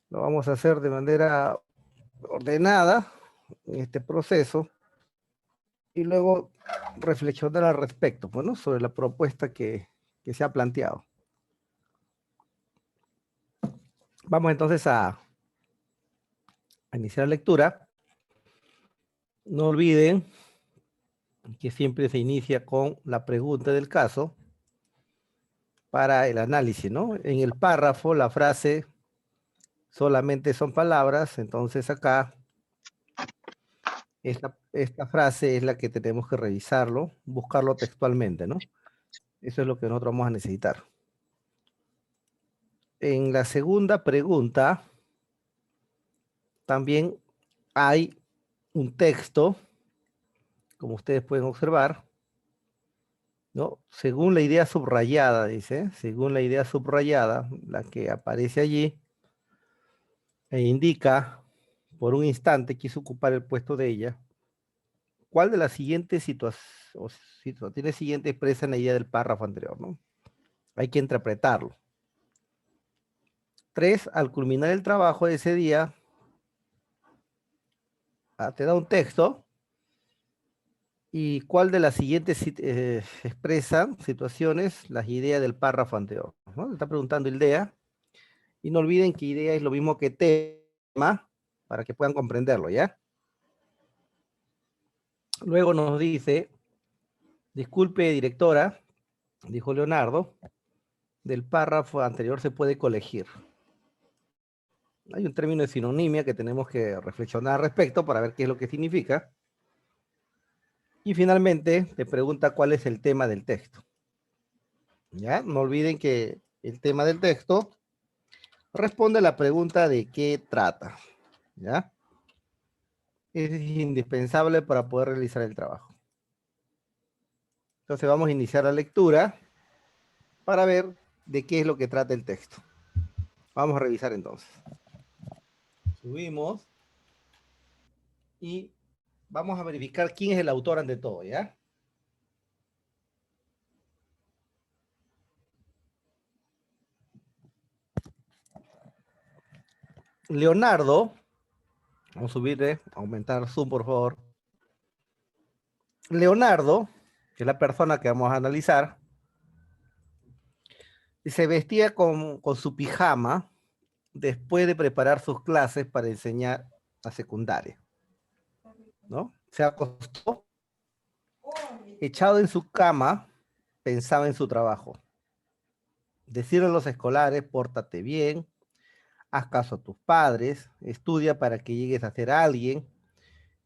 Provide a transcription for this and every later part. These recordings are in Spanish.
Lo vamos a hacer de manera ordenada en este proceso y luego reflexionar al respecto, pues, ¿no? Sobre la propuesta que se ha planteado. Vamos entonces a iniciar la lectura. No olviden que siempre se inicia con la pregunta del caso para el análisis, ¿no? En el párrafo, la frase solamente son palabras, entonces acá esta frase es la que tenemos que revisarlo, buscarlo textualmente, ¿no? Eso es lo que nosotros vamos a necesitar. En la segunda pregunta también hay un texto, como ustedes pueden observar, ¿no? Según la idea subrayada, dice, según la idea subrayada, la que aparece allí, e indica, por un instante quiso ocupar el puesto de ella, ¿cuál de las siguientes situaciones siguientes expresan la idea del párrafo anterior, ¿no? Hay que interpretarlo. 3, al culminar el trabajo de ese día, te da un texto, y cuál de las siguientes expresan situaciones las ideas del párrafo anterior, ¿no? Está preguntando idea, y no olviden que idea es lo mismo que tema, para que puedan comprenderlo, ¿ya? Luego nos dice, disculpe, directora, dijo Leonardo, del párrafo anterior se puede colegir. Hay un término de sinonimia que tenemos que reflexionar al respecto para ver qué es lo que significa. Y finalmente te pregunta cuál es el tema del texto. ¿Ya? No olviden que el tema del texto responde a la pregunta de qué trata. ¿Ya? Es indispensable para poder realizar el trabajo. Entonces vamos a iniciar la lectura para ver de qué es lo que trata el texto. Vamos a revisar entonces. Subimos y vamos a verificar quién es el autor ante todo, ¿ya? Leonardo, vamos a subirle, aumentar zoom por favor. Leonardo, que es la persona que vamos a analizar, se vestía con su pijama después de preparar sus clases para enseñar a secundaria, ¿no? Se acostó, echado en su cama, pensaba en su trabajo. Decirle a los escolares, pórtate bien, haz caso a tus padres, estudia para que llegues a ser alguien,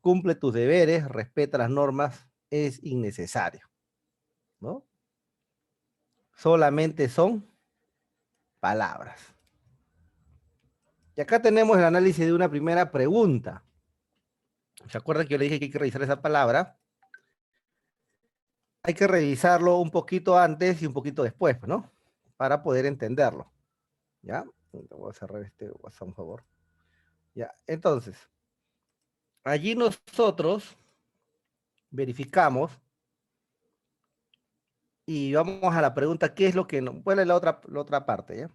cumple tus deberes, respeta las normas, es innecesario, ¿no? Solamente son palabras. Y acá tenemos el análisis de una primera pregunta. ¿Se acuerdan que yo le dije que hay que revisar esa palabra? Hay que revisarlo un poquito antes y un poquito después, ¿no? Para poder entenderlo. ¿Ya? Voy a cerrar este WhatsApp, por favor. Ya, entonces, allí nosotros verificamos y vamos a la pregunta, ¿qué es lo que no? ¿Cuál es la otra parte? ¿Ya?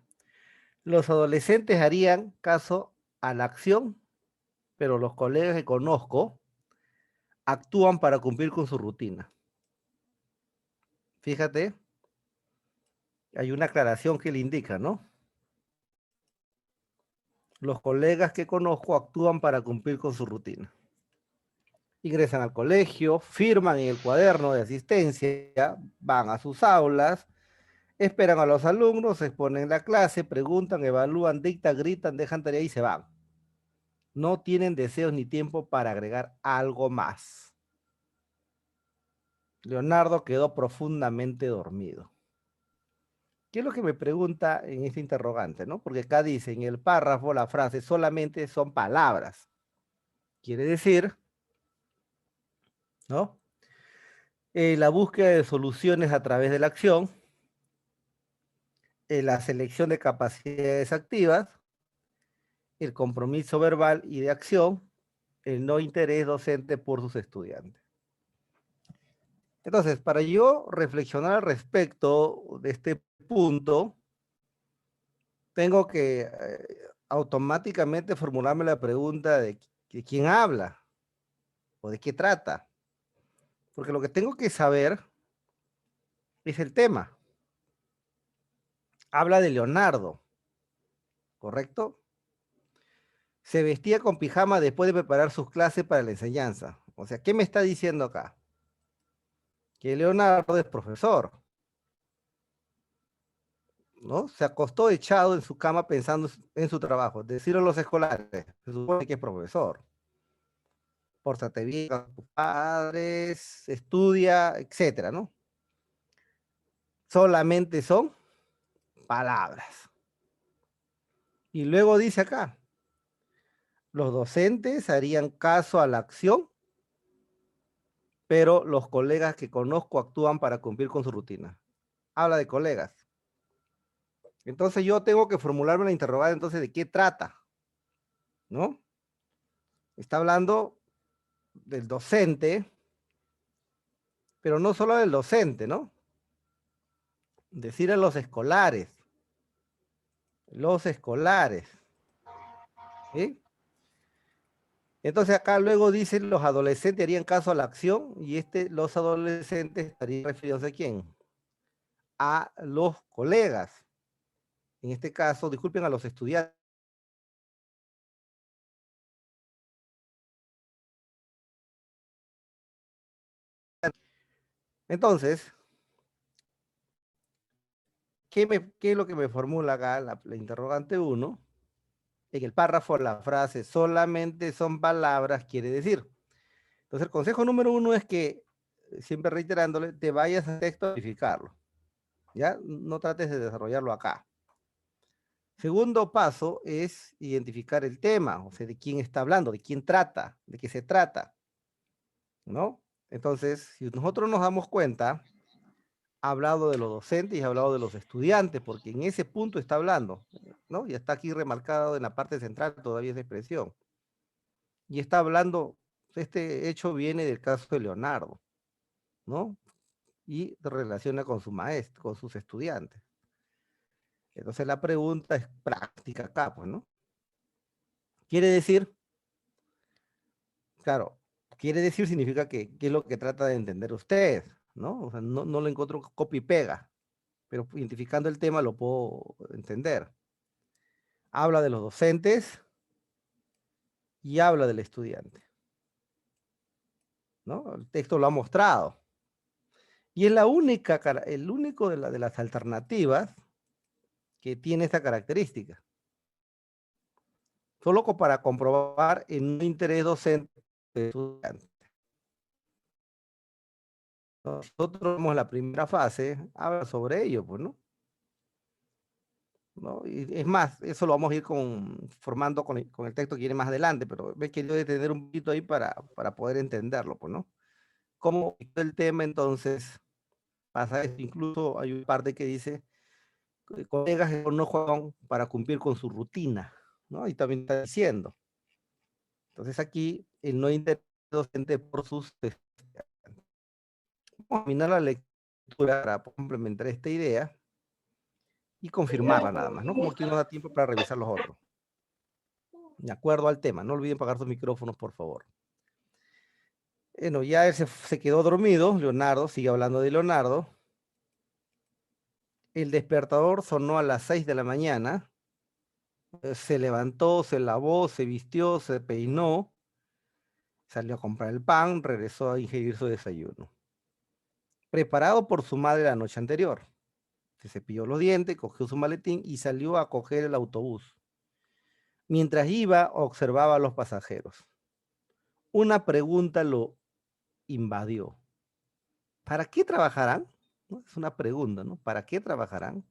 Los adolescentes harían caso a la acción, pero los colegas que conozco actúan para cumplir con su rutina. Fíjate, hay una aclaración que le indica, ¿no? Los colegas que conozco actúan para cumplir con su rutina. Ingresan al colegio, firman en el cuaderno de asistencia, van a sus aulas, esperan a los alumnos, exponen la clase, preguntan, evalúan, dictan, gritan, dejan tarea y se van. No tienen deseos ni tiempo para agregar algo más. Leonardo quedó profundamente dormido. ¿Qué es lo que me pregunta en este interrogante, no? Porque acá dice en el párrafo la frase solamente son palabras. Quiere decir, ¿no? La búsqueda de soluciones a través de la acción, la selección de capacidades activas, el compromiso verbal y de acción, el no interés docente por sus estudiantes. Entonces, para yo reflexionar al respecto de este punto, tengo que automáticamente formularme la pregunta de quién habla o de qué trata. Porque lo que tengo que saber es el tema. Habla de Leonardo, ¿correcto? Se vestía con pijama después de preparar sus clases para la enseñanza. O sea, ¿qué me está diciendo acá? Que Leonardo es profesor, ¿no? Se acostó echado en su cama pensando en su trabajo. Decirlo a los escolares, se supone que es profesor. Pórtate bien con tus padres, estudia, etcétera, ¿no? Solamente son palabras. Y luego dice acá, los docentes harían caso a la acción, pero los colegas que conozco actúan para cumplir con su rutina. Habla de colegas. Entonces yo tengo que formularme la interrogante entonces de qué trata, ¿no? Está hablando del docente, pero no solo del docente, ¿no? Decir a los escolares, ¿sí? Entonces acá luego dicen los adolescentes harían caso a la acción y los adolescentes estarían refiriéndose a quién? A los colegas. En este caso, disculpen, a los estudiantes. Entonces, ¿qué es lo que me formula acá la interrogante 1? En el párrafo la frase solamente son palabras quiere decir. Entonces el consejo número 1 es que, siempre reiterándole, te vayas al texto a verificarlo. ¿Ya? No trates de desarrollarlo acá. Segundo paso es identificar el tema, o sea, de quién está hablando, de quién trata, de qué se trata, ¿no? Entonces, si nosotros nos damos cuenta, ha hablado de los docentes y ha hablado de los estudiantes, porque en ese punto está hablando, ¿no? Y está aquí remarcado en la parte central todavía esa expresión. Y está hablando, este hecho viene del caso de Leonardo, ¿no? Y se relaciona con su maestro, con sus estudiantes. Entonces la pregunta es práctica acá, pues, ¿no? Quiere decir, claro, quiere decir significa que qué es lo que trata de entender usted, ¿no? O sea, no lo encuentro copy y pega, pero identificando el tema lo puedo entender. Habla de los docentes y habla del estudiante, ¿no? El texto lo ha mostrado. Y es el único de las alternativas que tiene esta característica. Solo para comprobar el no interés docente del estudiante. Nosotros vemos la primera fase, habla sobre ello, pues, ¿no? ¿No? Y es más, eso lo vamos a ir formando con el texto que viene más adelante, pero ves que yo detener un poquito ahí para poder entenderlo, pues, ¿no? Como el tema entonces pasa esto, incluso hay una parte que dice, colegas no juegan para cumplir con su rutina, ¿no? Y también está diciendo. Entonces aquí el no interés docente por sus... Vamos a terminar la lectura para complementar esta idea y confirmarla nada más, ¿no? Como que no da tiempo para revisar los otros. De acuerdo al tema, no olviden apagar sus micrófonos, por favor. Bueno, ya él se quedó dormido, Leonardo, sigue hablando de Leonardo. El despertador sonó a las 6 de la mañana. Se levantó, se lavó, se vistió, se peinó, salió a comprar el pan, regresó a ingerir su desayuno. Preparado por su madre la noche anterior. Se cepilló los dientes, cogió su maletín y salió a coger el autobús. Mientras iba, observaba a los pasajeros. Una pregunta lo invadió. ¿Para qué trabajarán? ¿No? Es una pregunta, ¿no? ¿Para qué trabajarán?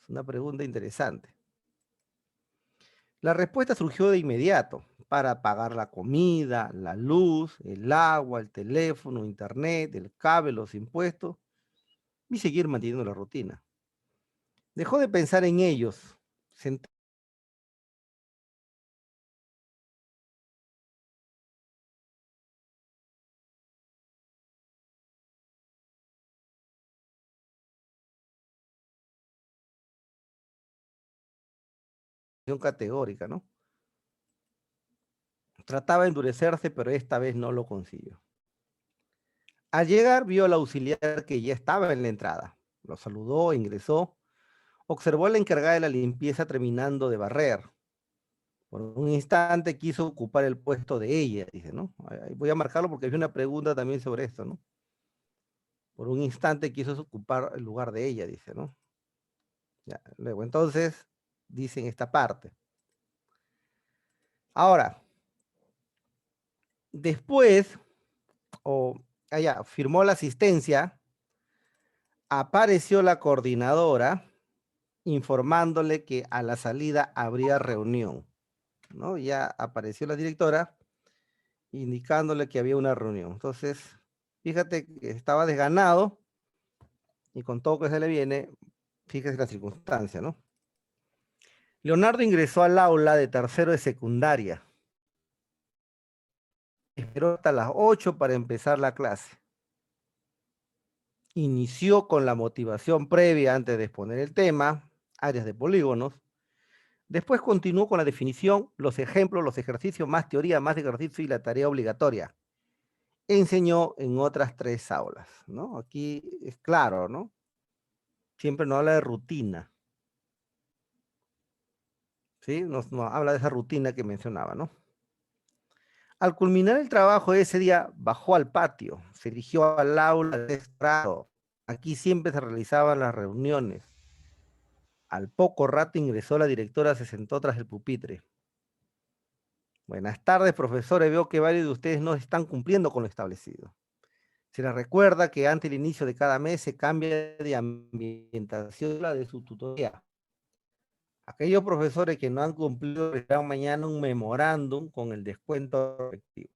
Es una pregunta interesante. La respuesta surgió de inmediato, para pagar la comida, la luz, el agua, el teléfono, internet, el cable, los impuestos y seguir manteniendo la rutina. Dejó de pensar en ellos, categórica, ¿no? Trataba de endurecerse, pero esta vez no lo consiguió. Al llegar, vio al auxiliar que ya estaba en la entrada. Lo saludó, ingresó. Observó a la encargada de la limpieza terminando de barrer. Por un instante quiso ocupar el puesto de ella, dice, ¿no? Voy a marcarlo porque hay una pregunta también sobre esto, ¿no? Por un instante quiso ocupar el lugar de ella, dice, ¿no? Ya, luego, entonces, dicen esta parte. Ahora, después, allá, firmó la asistencia, apareció la coordinadora informándole que a la salida habría reunión, ¿no? Ya apareció la directora indicándole que había una reunión. Entonces, fíjate que estaba desganado y con todo que se le viene, fíjese la circunstancia, ¿no? Leonardo ingresó al aula de tercero de secundaria. Esperó hasta las 8 para empezar la clase. Inició con la motivación previa antes de exponer el tema, áreas de polígonos. Después continuó con la definición, los ejemplos, los ejercicios, más teoría, más ejercicio y la tarea obligatoria. Enseñó en otras 3 aulas, ¿no? Aquí es claro, ¿no? Siempre nos habla de rutina, ¿sí? Nos habla de esa rutina que mencionaba, ¿no? Al culminar el trabajo de ese día, bajó al patio, se dirigió al aula de estrado. Aquí siempre se realizaban las reuniones. Al poco rato ingresó la directora, se sentó tras el pupitre. Buenas tardes, profesores. Veo que varios de ustedes no están cumpliendo con lo establecido. Se les recuerda que antes del inicio de cada mes se cambia de ambientación la de su tutoría. Aquellos profesores que no han cumplido recibirán mañana un memorándum con el descuento respectivo.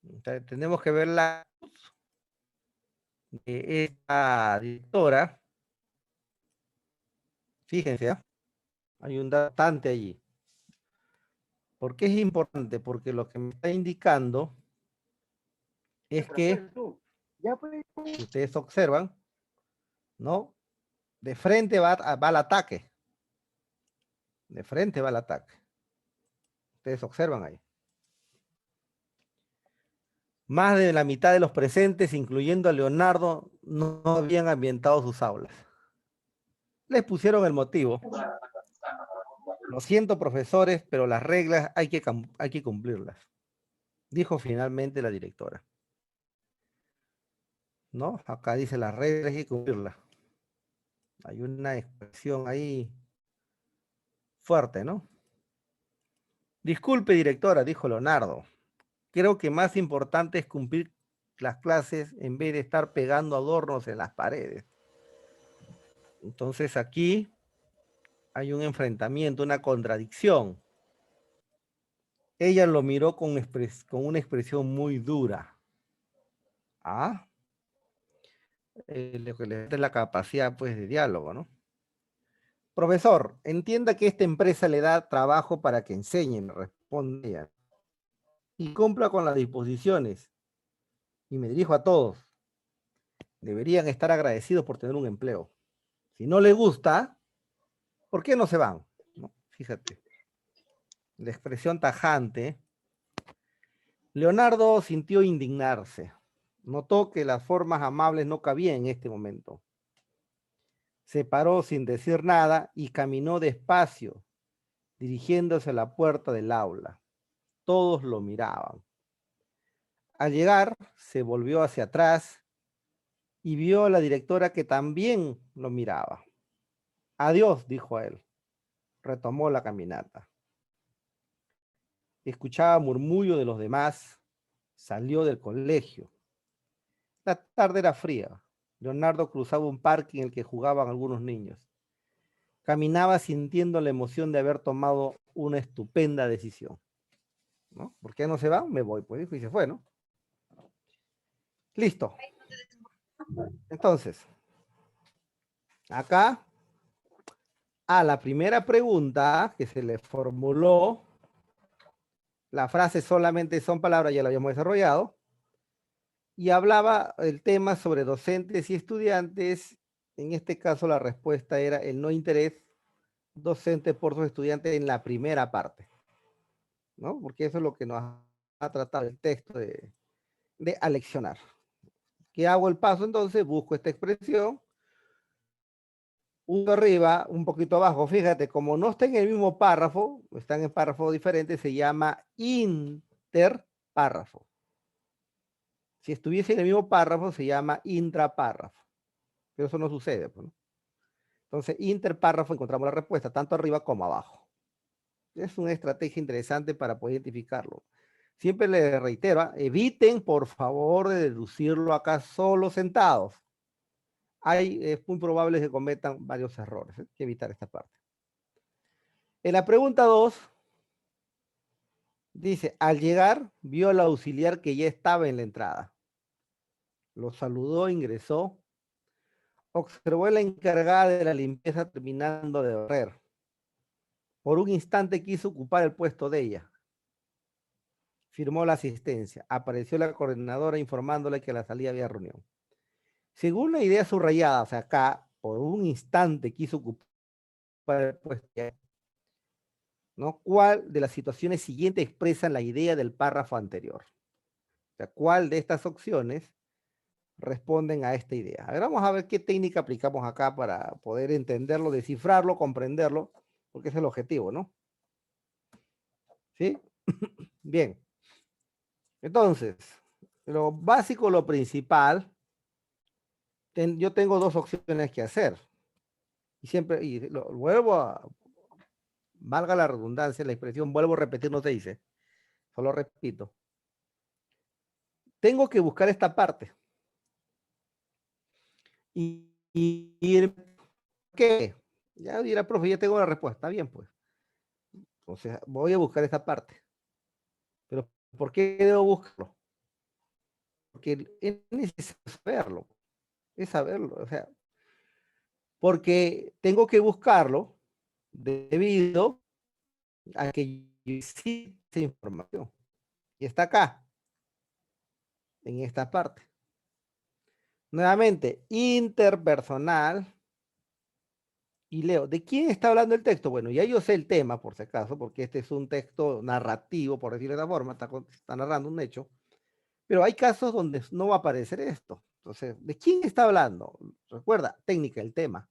Entonces, tenemos que ver la de esta directora. Fíjense, ¿eh? Hay un datante allí. ¿Por qué es importante? Porque lo que me está indicando es que, si ustedes observan, ¿no? De frente va al ataque. De frente va al ataque. Ustedes observan ahí. Más de la mitad de los presentes, incluyendo a Leonardo, no habían ambientado sus aulas. Les pusieron el motivo. Lo siento, profesores, pero las reglas hay que cumplirlas, dijo finalmente la directora. ¿No? Acá dice las reglas hay que cumplirlas. Hay una expresión ahí fuerte, ¿no? Disculpe, directora, dijo Leonardo. Creo que más importante es cumplir las clases en vez de estar pegando adornos en las paredes. Entonces aquí hay un enfrentamiento, una contradicción. Ella lo miró con una expresión muy dura. ¿Ah? Lo que le da la capacidad, pues, de diálogo, ¿no? Profesor, entienda que esta empresa le da trabajo para que enseñen, responde ella, y cumpla con las disposiciones. Y me dirijo a todos. Deberían estar agradecidos por tener un empleo. Si no le gusta, ¿por qué no se van? ¿No? Fíjate. La expresión tajante. Leonardo sintió indignarse. Notó que las formas amables no cabían en este momento. Se paró sin decir nada y caminó despacio, dirigiéndose a la puerta del aula. Todos lo miraban. Al llegar, se volvió hacia atrás y vio a la directora que también lo miraba. Adiós, dijo a él. Retomó la caminata. Escuchaba murmullo de los demás. Salió del colegio. La tarde era fría. Leonardo cruzaba un parque en el que jugaban algunos niños. Caminaba sintiendo la emoción de haber tomado una estupenda decisión. ¿No? ¿Por qué no se va? Me voy, pues dijo y se fue, ¿no? Listo. Entonces, acá, a la primera pregunta que se le formuló, la frase solamente son palabras, ya la habíamos desarrollado, y hablaba el tema sobre docentes y estudiantes. En este caso la respuesta era el no interés docentes por sus estudiantes en la primera parte, ¿no? Porque eso es lo que nos va a tratar el texto de aleccionar. ¿Qué hago el paso entonces? Busco esta expresión, uno arriba, un poquito abajo. Fíjate, como no está en el mismo párrafo, están en párrafos diferentes, se llama interpárrafo. Si estuviese en el mismo párrafo, se llama intrapárrafo. Pero eso no sucede, pues, ¿no? Entonces, interpárrafo encontramos la respuesta, tanto arriba como abajo. Es una estrategia interesante para poder identificarlo. Siempre les reitero, eviten, por favor, de deducirlo acá solo sentados. Es muy probable que cometan varios errores. Hay que evitar esta parte. En la pregunta 2, dice, al llegar, vio al auxiliar que ya estaba en la entrada. Lo saludó, ingresó. Observó a la encargada de la limpieza terminando de barrer. Por un instante quiso ocupar el puesto de ella. Firmó la asistencia. Apareció la coordinadora informándole que a la salida había reunión. Según la idea subrayada, o sea, acá, por un instante quiso ocupar el puesto de ella, ¿no? ¿Cuál de las situaciones siguientes expresan la idea del párrafo anterior? O sea, ¿cuál de estas opciones responden a esta idea? A ver, vamos a ver qué técnica aplicamos acá para poder entenderlo, descifrarlo, comprenderlo, porque ese es el objetivo, ¿no? ¿Sí? Bien. Entonces, lo básico, lo principal, yo tengo dos opciones que hacer. Y siempre, y lo vuelvo a, valga la redundancia, la expresión vuelvo a repetir no se dice, solo repito. Tengo que buscar esta parte. Y ¿qué? Ya dirá, profe, ya tengo la respuesta. Está bien, pues. Entonces, voy a buscar esta parte. Pero, ¿por qué debo buscarlo? Porque es necesario saberlo. Es saberlo. O sea, porque tengo que buscarlo debido a que yo existe información. Y está acá, en esta parte. Nuevamente, interpersonal. Y leo, ¿de quién está hablando el texto? Bueno, ya yo sé el tema, por si acaso, porque este es un texto narrativo, por decirlo de esta forma, está narrando un hecho. Pero hay casos donde no va a aparecer esto. Entonces, ¿de quién está hablando? Recuerda, técnica, el tema.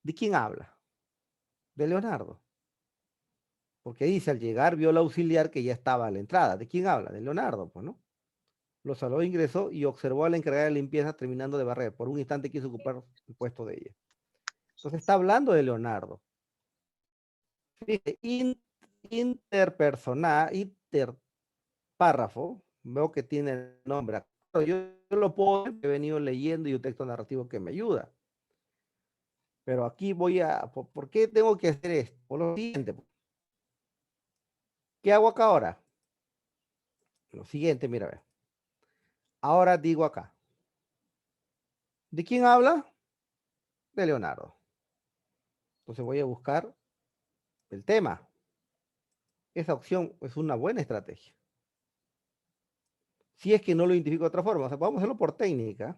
¿De quién habla? De Leonardo. Porque dice, al llegar vio al auxiliar que ya estaba a la entrada. ¿De quién habla? De Leonardo, pues, ¿no? Lo saludó, ingresó y observó a la encargada de limpieza terminando de barrer. Por un instante quiso ocupar el puesto de ella. Entonces está hablando de Leonardo. Dice, interpersonal, interpárrafo, veo que tiene el nombre. Yo lo puedo, he venido leyendo y un texto narrativo que me ayuda. Pero aquí voy a, ¿por qué tengo que hacer esto? Por lo siguiente. ¿Qué hago acá ahora? Lo siguiente, mira, a ver. Ahora digo acá. ¿De quién habla? De Leonardo. Entonces voy a buscar el tema. Esa opción es una buena estrategia. Si es que no lo identifico de otra forma, o sea, vamos a hacerlo por técnica.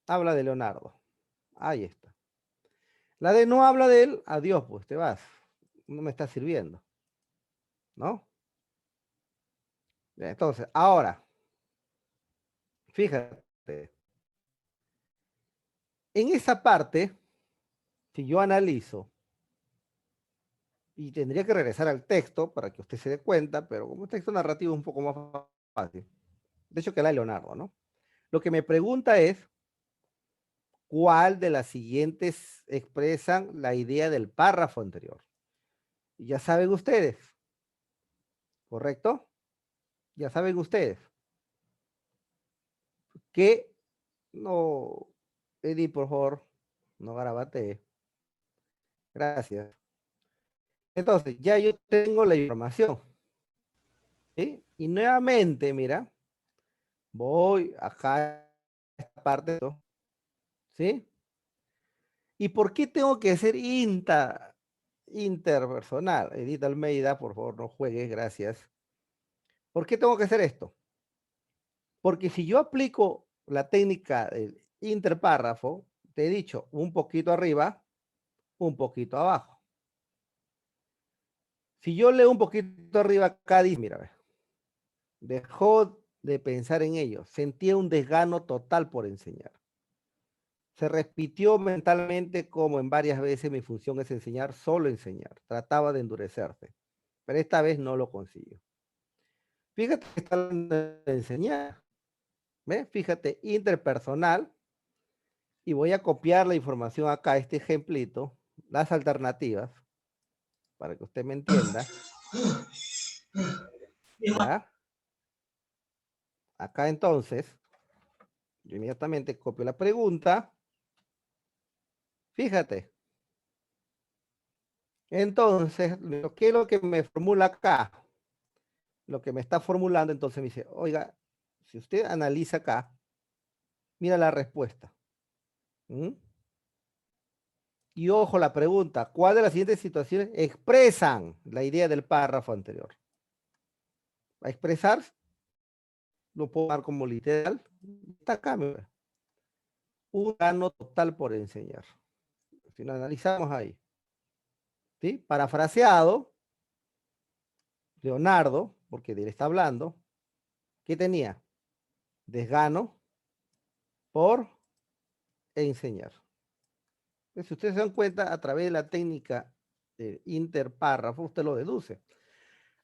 Habla de Leonardo. Ahí está. La de no habla de él, adiós, pues te vas. No me está sirviendo. ¿No? Entonces, ahora, fíjate, en esa parte, si yo analizo, y tendría que regresar al texto para que usted se dé cuenta, pero como texto narrativo es un poco más fácil. De hecho, que la de Leonardo, ¿no? Lo que me pregunta es, ¿cuál de las siguientes expresan la idea del párrafo anterior? Y ya saben ustedes, ¿correcto? Ya saben ustedes que no, Edith, por favor, no garabate. Gracias. Entonces, ya yo tengo la información. ¿Sí? Y nuevamente, mira, voy acá a esta parte, ¿no? ¿Sí? ¿Y por qué tengo que ser interpersonal? Edith Almeida, por favor, no juegues, gracias. ¿Por qué tengo que hacer esto? Porque si yo aplico la técnica del interpárrafo, te he dicho, un poquito arriba, un poquito abajo. Si yo leo un poquito arriba acá, dice, mira, ve, dejó de pensar en ello, sentía un desgano total por enseñar. Se repitió mentalmente como en varias veces mi función es enseñar, solo enseñar. Trataba de endurecerse, pero esta vez no lo consiguió. Fíjate que está hablando de enseñar, ¿ves? Fíjate, interpersonal, y voy a copiar la información acá, este ejemplito, las alternativas, para que usted me entienda. ¿Ya? Acá entonces, yo inmediatamente copio la pregunta. Fíjate. Entonces, ¿qué es lo que me formula acá? Lo que me está formulando, entonces me dice, oiga, si usted analiza acá, mira la respuesta. ¿Mm? Y ojo la pregunta, ¿cuál de las siguientes situaciones expresan la idea del párrafo anterior? ¿Va a expresar? Lo puedo dar como literal. Está acá, mira. Un gano total por enseñar. Si lo analizamos ahí. ¿Sí? Parafraseado, Leonardo, porque de él está hablando, ¿qué tenía? Desgano por enseñar. Si ustedes se dan cuenta, a través de la técnica de interpárrafo, usted lo deduce.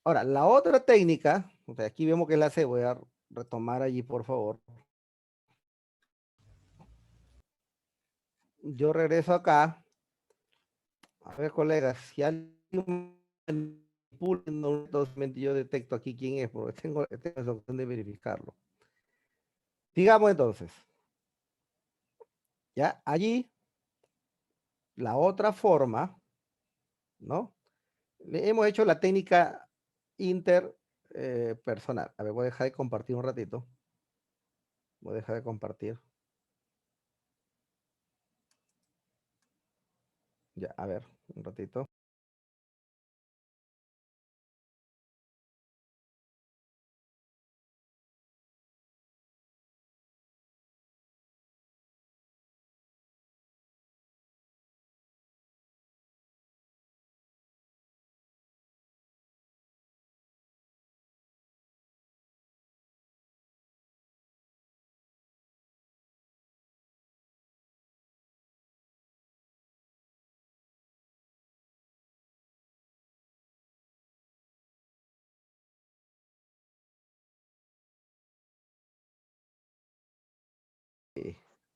Ahora, la otra técnica, o sea, aquí vemos que es la C, voy a retomar allí, por favor. Yo regreso acá. A ver, colegas, si alguien manipula un documento, yo detecto aquí quién es, porque tengo esa opción de verificarlo. Digamos entonces, ya allí, la otra forma, ¿no? Le hemos hecho la técnica interpersonal. A ver, voy a dejar de compartir un ratito. Voy a dejar de compartir. Ya, a ver, un ratito.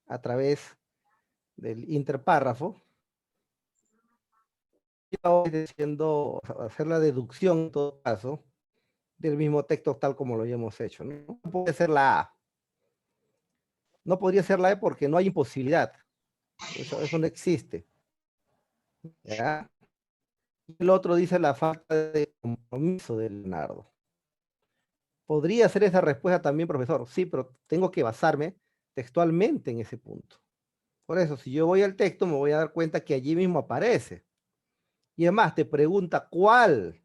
A través del interpárrafo. Y ahora diciendo, hacer la deducción en todo caso del mismo texto tal como lo hayamos hecho. No puede ser la A. No podría ser la E porque no hay imposibilidad. Eso no existe. ¿Ya? El otro dice la falta de compromiso de Leonardo. Podría ser esa respuesta también, profesor. Sí, pero tengo que basarme textualmente en ese punto. Por eso, si yo voy al texto, me voy a dar cuenta que allí mismo aparece. Y además te pregunta cuál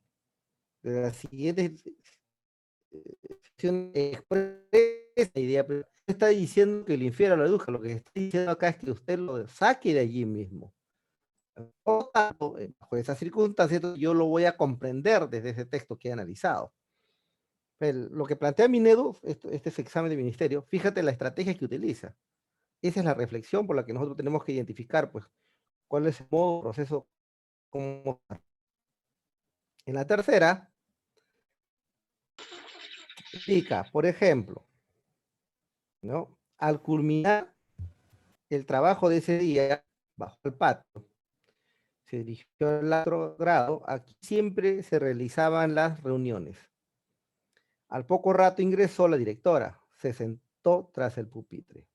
de las siguientes expresa la idea. Pero no está diciendo que el infierno lo deduzca. Lo que está diciendo acá es que usted lo saque de allí mismo. Por tanto, bajo esas circunstancias, yo lo voy a comprender desde ese texto que he analizado. Lo que plantea Minedo, este es examen de ministerio, fíjate la estrategia que utiliza. Esa es la reflexión por la que nosotros tenemos que identificar, pues, cuál es el modo, proceso, cómo. En la tercera, indica, por ejemplo, ¿no? Al culminar el trabajo de ese día, bajo el patio, se dirigió al otro grado, aquí siempre se realizaban las reuniones. Al poco rato ingresó la directora, se sentó tras el pupitre.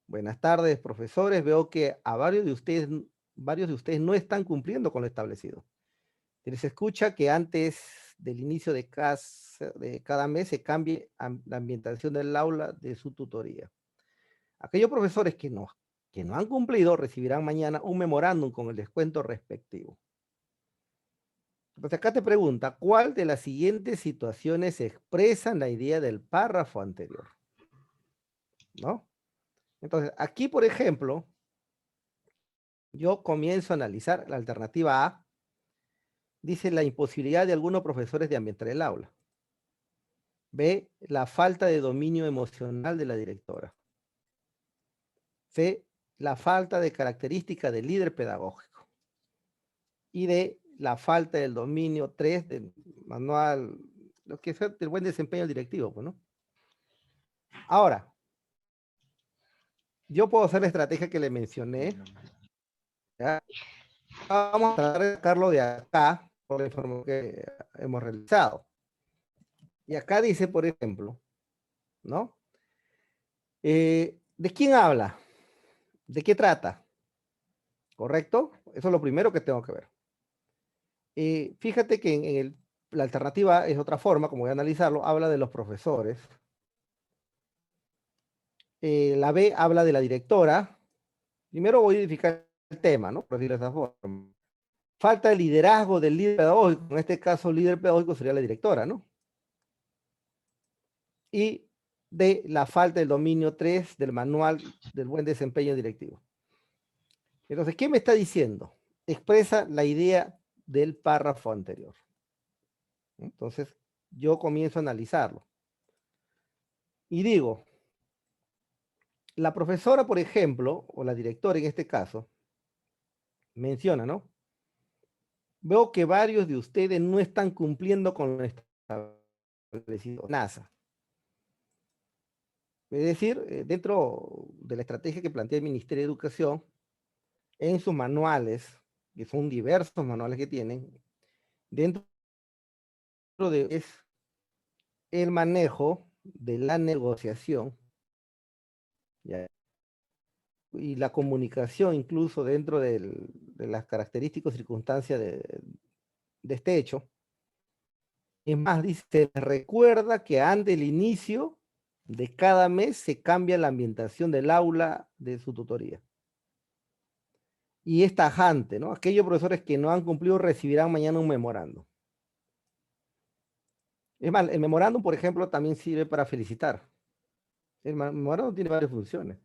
Buenas tardes, profesores. Veo que a varios de ustedes no están cumpliendo con lo establecido. Se les escucha que antes del inicio de cada mes se cambie la ambientación del aula de su tutoría. Aquellos profesores que no han cumplido recibirán mañana un memorándum con el descuento respectivo. Entonces acá te pregunta, ¿cuál de las siguientes situaciones expresan la idea del párrafo anterior? ¿No? Entonces, aquí, por ejemplo, yo comienzo a analizar la alternativa A. Dice la imposibilidad de algunos profesores de ambientar el aula. B, la falta de dominio emocional de la directora. C, la falta de característica del líder pedagógico. Y D, la falta del dominio 3 del manual, lo que es el buen desempeño directivo, pues, ¿no? Ahora, yo puedo hacer la estrategia que le mencioné. ¿Ya? Vamos a tratar de sacarlo de acá por la información que hemos realizado. Y acá dice, por ejemplo, ¿no? ¿De quién habla? ¿De qué trata? ¿Correcto? Eso es lo primero que tengo que ver. Fíjate que la alternativa es otra forma, como voy a analizarlo, habla de los profesores. La B habla de la directora. Primero voy a identificar el tema, ¿no? Por decirlo de esa forma. Falta el liderazgo del líder pedagógico. En este caso, el líder pedagógico sería la directora, ¿no? Y de la falta del dominio 3 del manual del buen desempeño directivo. Entonces, ¿qué me está diciendo? Expresa la idea del párrafo anterior. Entonces, yo comienzo a analizarlo. Y digo, la profesora, por ejemplo, o la directora en este caso, menciona, ¿no? Veo que varios de ustedes no están cumpliendo con lo establecido NASA. Es decir, dentro de la estrategia que plantea el Ministerio de Educación, en sus manuales, que son diversos manuales que tienen, dentro de es el manejo de la negociación, ¿ya? Y la comunicación incluso dentro de las características y circunstancias de este hecho. Es más, dice, recuerda que antes del inicio de cada mes se cambia la ambientación del aula de su tutoría. Y es tajante, ¿no? Aquellos profesores que no han cumplido recibirán mañana un memorándum. Es más, el memorándum, por ejemplo, también sirve para felicitar. El memorándum tiene varias funciones,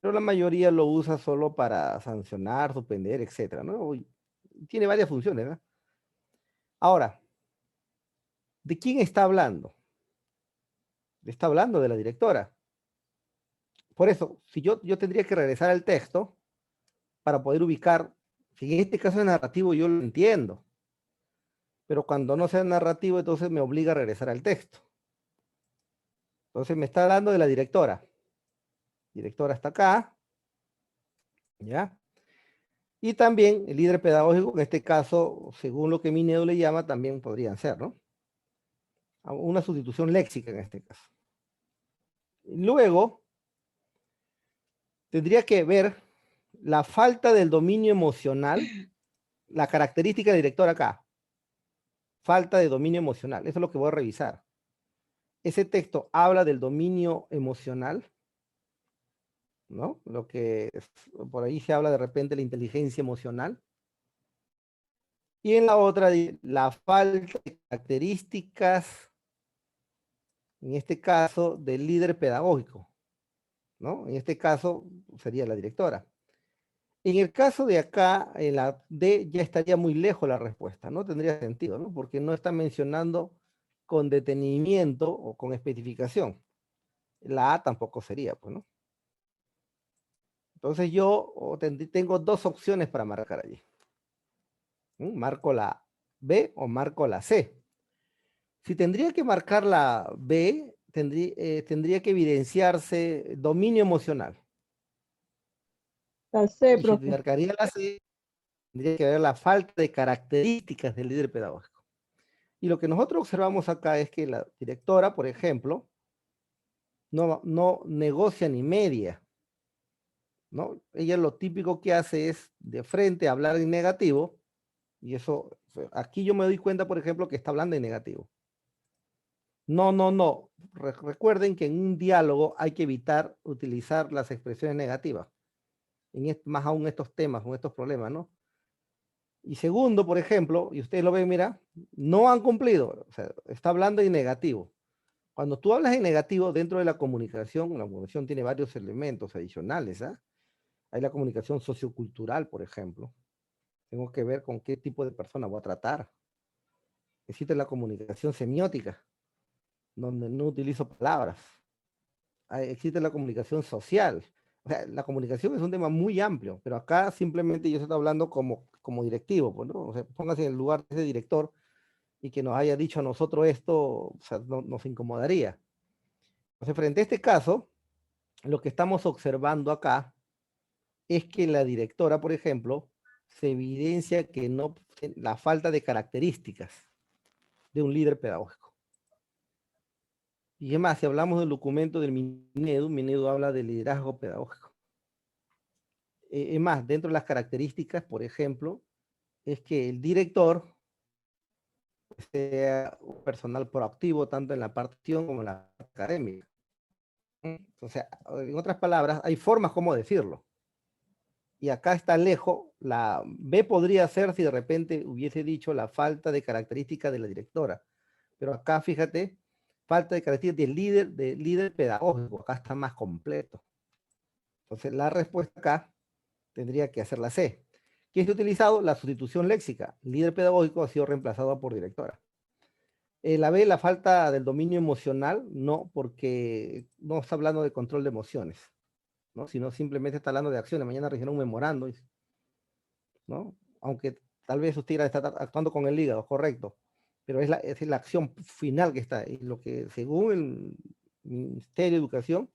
pero la mayoría lo usa solo para sancionar, suspender, etcétera, ¿no? Tiene varias funciones, ¿no? Ahora, ¿de quién está hablando? Está hablando de la directora. Por eso, si yo tendría que regresar al texto para poder ubicar, si en este caso es narrativo, yo lo entiendo, pero cuando no sea narrativo, entonces me obliga a regresar al texto. Entonces me está hablando de la directora. Directora está acá, ¿ya? Y también el líder pedagógico, en este caso, según lo que Minedo le llama, también podrían ser, ¿no? Una sustitución léxica en este caso. Luego, tendría que ver la falta del dominio emocional, la característica del director acá. Falta de dominio emocional, eso es lo que voy a revisar. Ese texto habla del dominio emocional, ¿no? Lo que por ahí se habla de repente de la inteligencia emocional. Y en la otra, la falta de características, en este caso, del líder pedagógico, ¿no? En este caso sería la directora. En el caso de acá, en la D, ya estaría muy lejos la respuesta, no tendría sentido, ¿no? Porque no está mencionando con detenimiento o con especificación. La A tampoco sería, pues, ¿no? Entonces yo tengo dos opciones para marcar allí. Marco la B o marco la C. Si tendría que marcar la B, tendría que evidenciarse dominio emocional. La C, Y si profe. marcaría la C, tendría que ver la falta de características del líder pedagógico. Y lo que nosotros observamos acá es que la directora, por ejemplo, no negocia ni media, ¿no? Ella lo típico que hace es de frente hablar en negativo, y eso, aquí yo me doy cuenta, por ejemplo, que está hablando en negativo. No. Recuerden que en un diálogo hay que evitar utilizar las expresiones negativas, más aún estos temas, con estos problemas, ¿no? Y segundo, por ejemplo, y ustedes lo ven, mira, no han cumplido, o sea, está hablando en negativo. Cuando tú hablas en negativo dentro de la comunicación tiene varios elementos adicionales, ¿ah? Hay la comunicación sociocultural, por ejemplo. Tengo que ver con qué tipo de persona voy a tratar. Existe la comunicación semiótica, donde no utilizo palabras. Existe la comunicación social. O sea, la comunicación es un tema muy amplio, pero acá simplemente yo estoy hablando como directivo, pues, ¿no? O sea, póngase en el lugar de ese director y que nos haya dicho a nosotros esto, o sea, nos incomodaría. Entonces, frente a este caso, lo que estamos observando acá es que la directora, por ejemplo, se evidencia que no la falta de características de un líder pedagógico. Y es más, si hablamos del documento del Minedu habla de liderazgo pedagógico. Es más, dentro de las características, por ejemplo, es que el director sea un personal proactivo tanto en la parte como en la parte académica. O sea, en otras palabras, hay formas como decirlo. Y acá está lejos, la B podría ser si de repente hubiese dicho la falta de características de la directora. Pero acá, fíjate, falta de características de líder pedagógico. Acá está más completo. Entonces, la respuesta acá tendría que hacer la C. ¿Qué es utilizado? La sustitución léxica. Líder pedagógico ha sido reemplazado por directora. La B, la falta del dominio emocional, no, porque no está hablando de control de emociones, ¿no? Sino simplemente está hablando de acciones. Mañana registró un memorando, ¿no? Aunque tal vez usted está actuando con el hígado, correcto, pero es la acción final que está. Y lo que, según el Ministerio de Educación,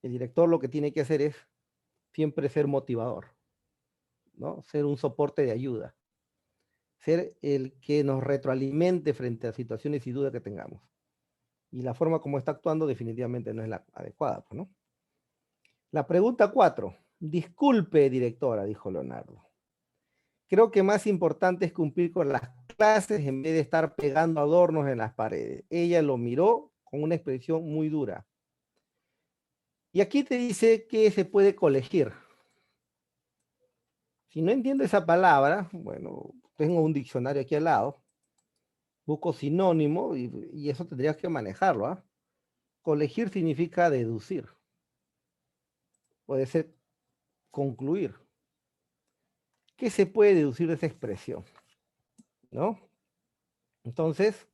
el director lo que tiene que hacer es siempre ser motivador, ¿no? Ser un soporte de ayuda, ser el que nos retroalimente frente a situaciones y dudas que tengamos. Y la forma como está actuando definitivamente no es la adecuada, pues, ¿no? La pregunta 4. Disculpe, directora, dijo Leonardo. Creo que más importante es cumplir con las clases en vez de estar pegando adornos en las paredes. Ella lo miró con una expresión muy dura. Y aquí te dice que se puede colegir. Si no entiendo esa palabra, bueno, tengo un diccionario aquí al lado, busco sinónimo y eso tendrías que manejarlo, ¿ah? Colegir significa deducir. Puede ser concluir. ¿Qué se puede deducir de esa expresión? ¿No? Entonces,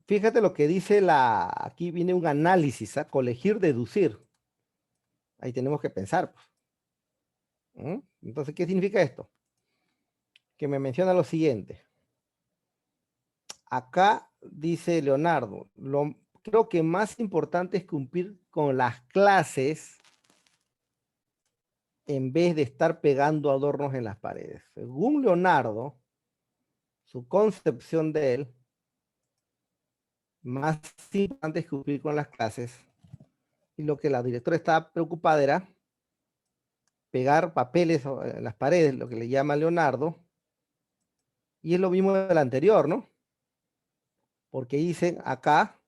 fíjate lo que dice aquí viene un análisis, ¿ah? Colegir, deducir. Ahí tenemos que pensar, pues. Entonces, ¿qué significa esto? Que me menciona lo siguiente. Acá dice Leonardo, creo que más importante es cumplir con las clases en vez de estar pegando adornos en las paredes. Según Leonardo, su concepción de él, más importante es cumplir con las clases. Y lo que la directora estaba preocupada era pegar papeles en las paredes, lo que le llama Leonardo, y es lo mismo del anterior, ¿no? Porque dicen acá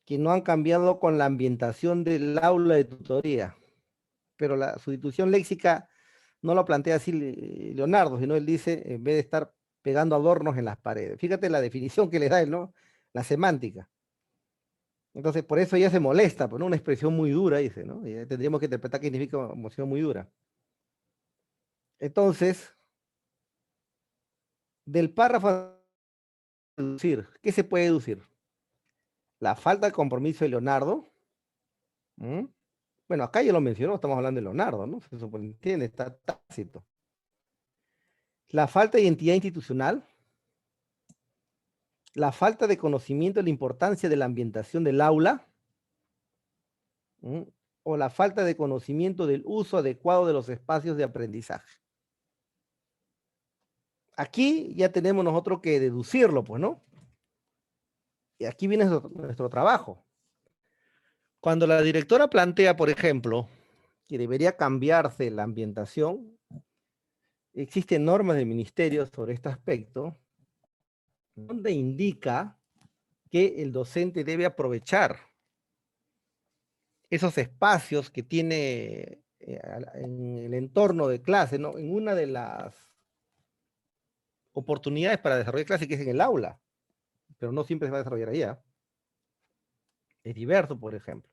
que no han cambiado con la ambientación del aula de tutoría, pero la sustitución léxica no lo plantea así Leonardo, sino él dice, en vez de estar pegando adornos en las paredes. Fíjate la definición que le da él, ¿no? La semántica. Entonces, por eso ella se molesta, por una expresión muy dura, dice, ¿no? Y tendríamos que interpretar qué significa emoción muy dura. Entonces, del párrafo deducir, ¿qué se puede deducir? La falta de compromiso de Leonardo. ¿Mm? Bueno, acá ya lo mencionó, estamos hablando de Leonardo, ¿no? Se subentiende, está tácito. La falta de identidad institucional, la falta de conocimiento de la importancia de la ambientación del aula, o la falta de conocimiento del uso adecuado de los espacios de aprendizaje. Aquí ya tenemos nosotros que deducirlo, pues, ¿no? Y aquí viene nuestro trabajo. Cuando la directora plantea, por ejemplo, que debería cambiarse la ambientación, existen normas del ministerio sobre este aspecto, donde indica que el docente debe aprovechar esos espacios que tiene en el entorno de clase, ¿no? En una de las oportunidades para desarrollar clase que es en el aula, pero no siempre se va a desarrollar allá. Es diverso, por ejemplo.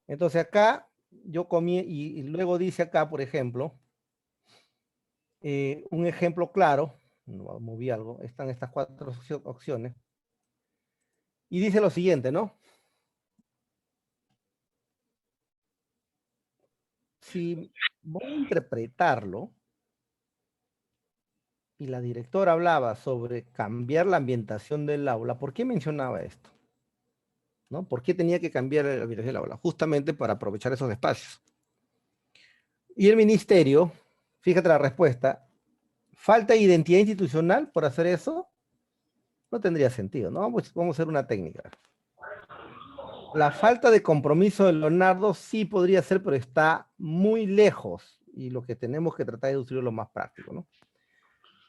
Entonces acá yo comí, y luego dice acá, por ejemplo, un ejemplo claro, no, moví algo, están estas 4 opciones, y dice lo siguiente, ¿no? Si voy a interpretarlo, y la directora hablaba sobre cambiar la ambientación del aula, ¿por qué mencionaba esto? ¿No? ¿Por qué tenía que cambiar la ambientación del aula? Justamente para aprovechar esos espacios. Y el ministerio, fíjate la respuesta, falta identidad institucional por hacer eso, no tendría sentido, ¿no? Vamos a hacer una técnica. La falta de compromiso de Leonardo sí podría ser, pero está muy lejos, y lo que tenemos que tratar de deducir es lo más práctico, ¿no?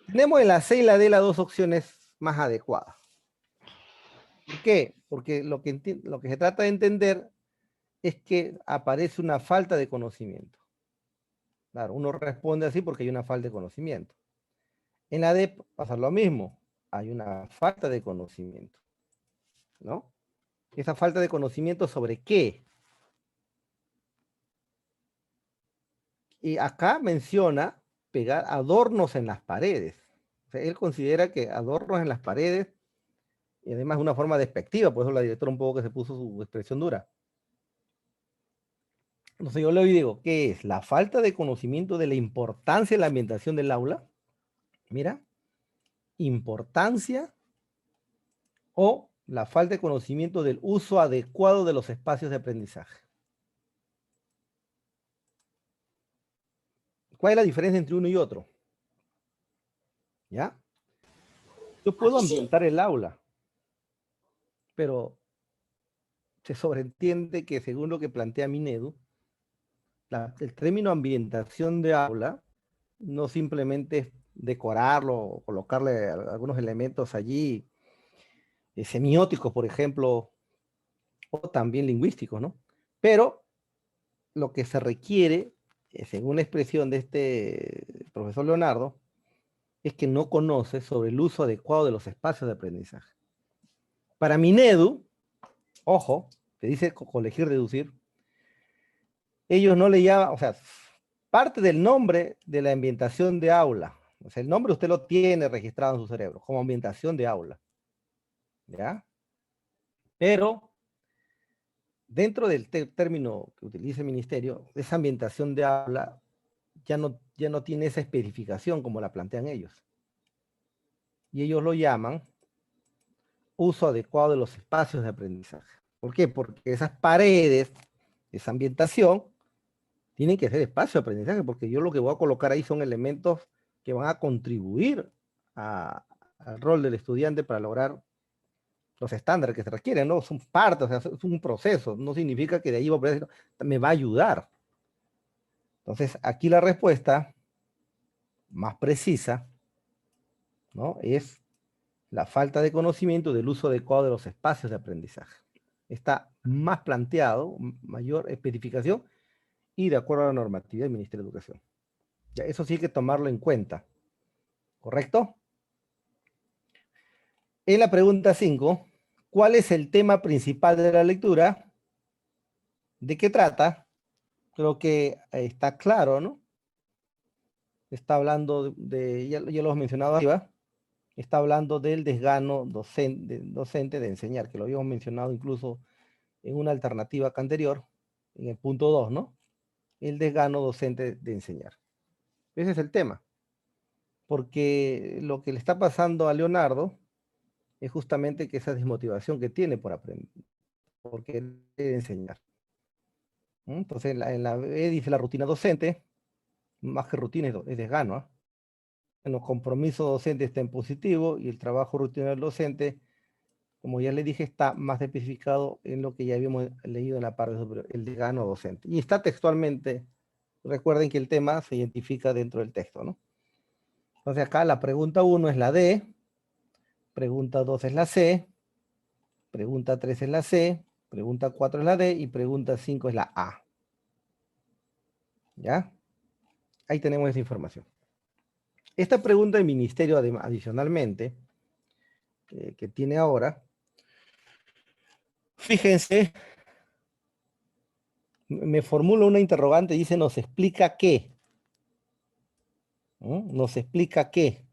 Tenemos en la C y la D las 2 opciones más adecuadas. ¿Por qué? Porque lo que se trata de entender es que aparece una falta de conocimiento. Claro, uno responde así porque hay una falta de conocimiento. En la D pasa lo mismo, hay una falta de conocimiento, ¿no? Esa falta de conocimiento sobre qué. Y acá menciona pegar adornos en las paredes. O sea, él considera que adornos en las paredes, y además es una forma despectiva, por eso la directora un poco que se puso su expresión dura. Entonces yo le digo, ¿qué es? La falta de conocimiento de la importancia de la ambientación del aula. Mira, importancia, o la falta de conocimiento del uso adecuado de los espacios de aprendizaje. ¿Cuál es la diferencia entre uno y otro? ¿Ya? Yo puedo ambientar el aula, pero se sobreentiende que según lo que plantea Minedu, el término ambientación de aula no simplemente es decorarlo o colocarle algunos elementos allí, semióticos, por ejemplo, o también lingüísticos, ¿no? Pero lo que se requiere, según la expresión de este profesor Leonardo, es que no conoce sobre el uso adecuado de los espacios de aprendizaje. Para Minedu, ojo, que dice colegir, deducir, ellos no le llaman, o sea, parte del nombre de la ambientación de aula, o sea, el nombre usted lo tiene registrado en su cerebro como ambientación de aula, ¿ya? Pero dentro del término que utiliza el ministerio, esa ambientación de aula ya no tiene esa especificación como la plantean ellos. Y ellos lo llaman uso adecuado de los espacios de aprendizaje. ¿Por qué? Porque esas paredes, esa ambientación, tienen que ser espacio de aprendizaje, porque yo lo que voy a colocar ahí son elementos que van a contribuir al rol del estudiante para lograr los estándares que se requieren, ¿no? Son partes, o sea, es un proceso, no significa que de ahí me va a ayudar. Entonces, aquí la respuesta más precisa, ¿no? Es la falta de conocimiento del uso adecuado de los espacios de aprendizaje. Está más planteado, mayor especificación y de acuerdo a la normatividad del Ministerio de Educación. Ya, eso sí hay que tomarlo en cuenta. ¿Correcto? En la pregunta 5, ¿cuál es el tema principal de la lectura? ¿De qué trata? Creo que está claro, ¿no? Está hablando ya lo hemos mencionado arriba, está hablando del desgano docente de enseñar, que lo habíamos mencionado incluso en una alternativa acá anterior, en el punto 2, ¿no? El desgano docente de enseñar. Ese es el tema, porque lo que le está pasando a Leonardo es justamente que esa desmotivación que tiene por aprender, por querer enseñar. Entonces, en la B dice la rutina docente, más que rutina es desgano, ¿eh? En los compromisos docentes está en positivo y el trabajo rutinario docente, como ya le dije, está más especificado en lo que ya habíamos leído en la parte superior, el desgano docente. Y está textualmente, recuerden que el tema se identifica dentro del texto, ¿no? Entonces acá la pregunta 1 es la D, pregunta 2 es la C, pregunta 3 es la C, pregunta 4 es la D y pregunta 5 es la A. ¿Ya? Ahí tenemos esa información. Esta pregunta del ministerio, adicionalmente, que tiene ahora, fíjense Me formula una interrogante, dice, ¿nos explica qué? ¿No? ¿Nos explica qué?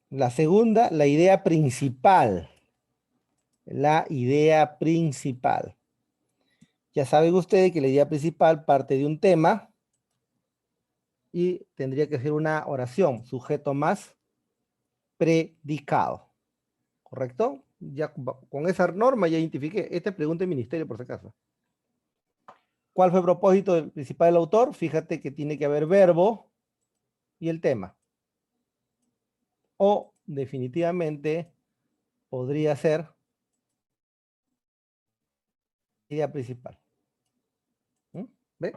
La segunda, la idea principal. La idea principal. Ya saben ustedes que la idea principal parte de un tema y tendría que ser una oración, sujeto más predicado. ¿Correcto? Ya con esa norma ya identifiqué. Esta pregunta del ministerio, por si acaso. ¿Cuál fue el propósito principal del autor? Fíjate que tiene que haber verbo y el tema. O definitivamente podría ser idea principal. ¿Ve?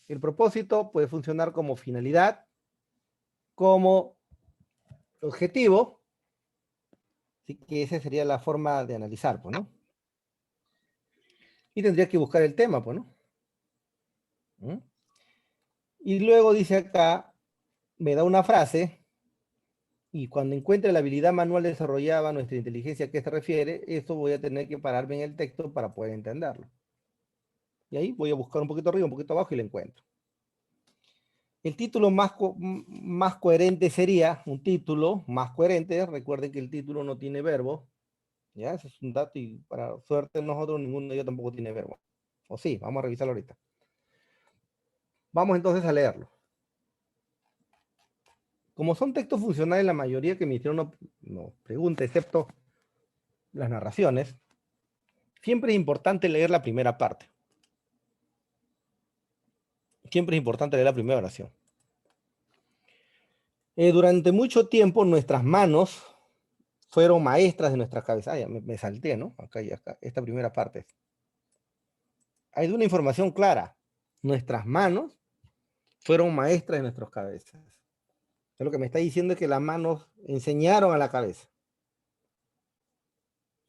El propósito puede funcionar como finalidad, como objetivo, así que esa sería la forma de analizar, pues, ¿no? Y tendría que buscar el tema, pues, ¿no? Y luego dice acá, me da una frase, y cuando encuentre la habilidad manual desarrollada nuestra inteligencia a qué se refiere, esto voy a tener que pararme en el texto para poder entenderlo. Y ahí voy a buscar un poquito arriba, un poquito abajo y lo encuentro. El título más coherente sería, un título más coherente, recuerden que el título no tiene verbo, ¿ya? Ese es un dato y para suerte nosotros ninguno de ellos tampoco tiene verbo. O sí, vamos a revisarlo ahorita. Vamos entonces a leerlo. Como son textos funcionales, la mayoría que me hicieron no pregunta, excepto las narraciones, siempre es importante leer la primera parte. Siempre es importante leer la primera oración. Durante mucho tiempo nuestras manos fueron maestras de nuestras cabezas. Ah, ya me salté, ¿no? Acá y acá, esta primera parte. Hay de una información clara. Nuestras manos fueron maestras de nuestras cabezas. Lo que me está diciendo es que las manos enseñaron a la cabeza.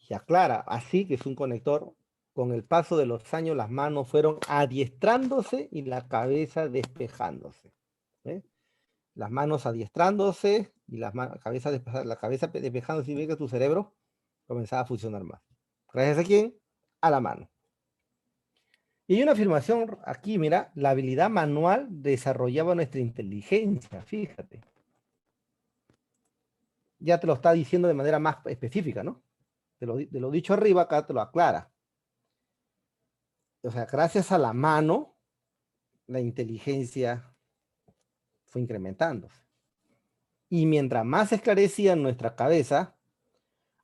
Y aclara, así que es un conector. Con el paso de los años, las manos fueron adiestrándose y la cabeza despejándose. ¿Eh? Las manos adiestrándose y la cabeza despejándose, y ve que tu cerebro comenzaba a funcionar más. ¿Gracias a quién? A la mano. Y hay una afirmación aquí, mira, la habilidad manual desarrollaba nuestra inteligencia, fíjate. Ya te lo está diciendo de manera más específica, ¿no? De lo dicho arriba, acá te lo aclara. O sea, gracias a la mano, la inteligencia fue incrementándose. Y mientras más se esclarecía en nuestra cabeza,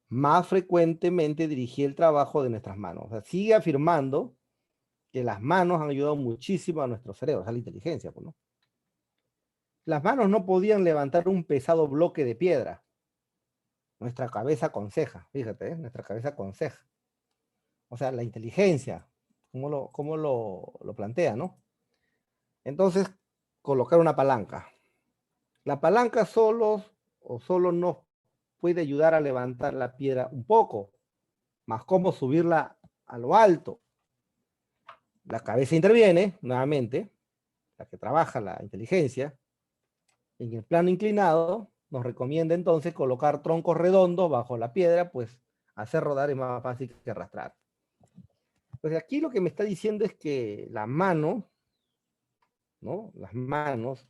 más frecuentemente dirigía el trabajo de nuestras manos. O sea, sigue afirmando que las manos han ayudado muchísimo a nuestro cerebro, a la inteligencia, pues, ¿no? Las manos no podían levantar un pesado bloque de piedra. Nuestra cabeza aconseja, fíjate, nuestra cabeza aconseja. O sea, la inteligencia, cómo lo plantea, ¿no? Entonces, colocar una palanca. La palanca solo nos puede ayudar a levantar la piedra un poco, más cómo subirla a lo alto. La cabeza interviene, nuevamente, la que trabaja la inteligencia. En el plano inclinado, nos recomienda entonces colocar troncos redondos bajo la piedra, pues hacer rodar es más fácil que arrastrar. Pues aquí lo que me está diciendo es que la mano, ¿no? Las manos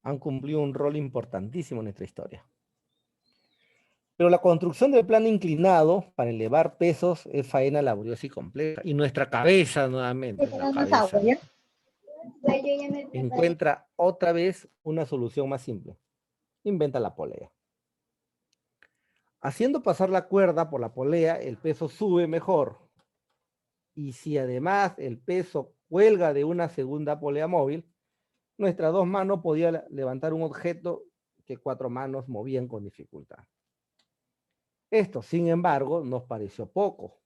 han cumplido un rol importantísimo en nuestra historia. Pero la construcción del plano inclinado para elevar pesos es faena laboriosa y compleja. Y nuestra cabeza, nuevamente, la cabeza, encuentra otra vez una solución más simple. Inventa la polea. Haciendo pasar la cuerda por la polea, el peso sube mejor. Y si además el peso cuelga de una segunda polea móvil, nuestras dos manos podían levantar un objeto que 4 manos movían con dificultad. Esto, sin embargo, nos pareció poco.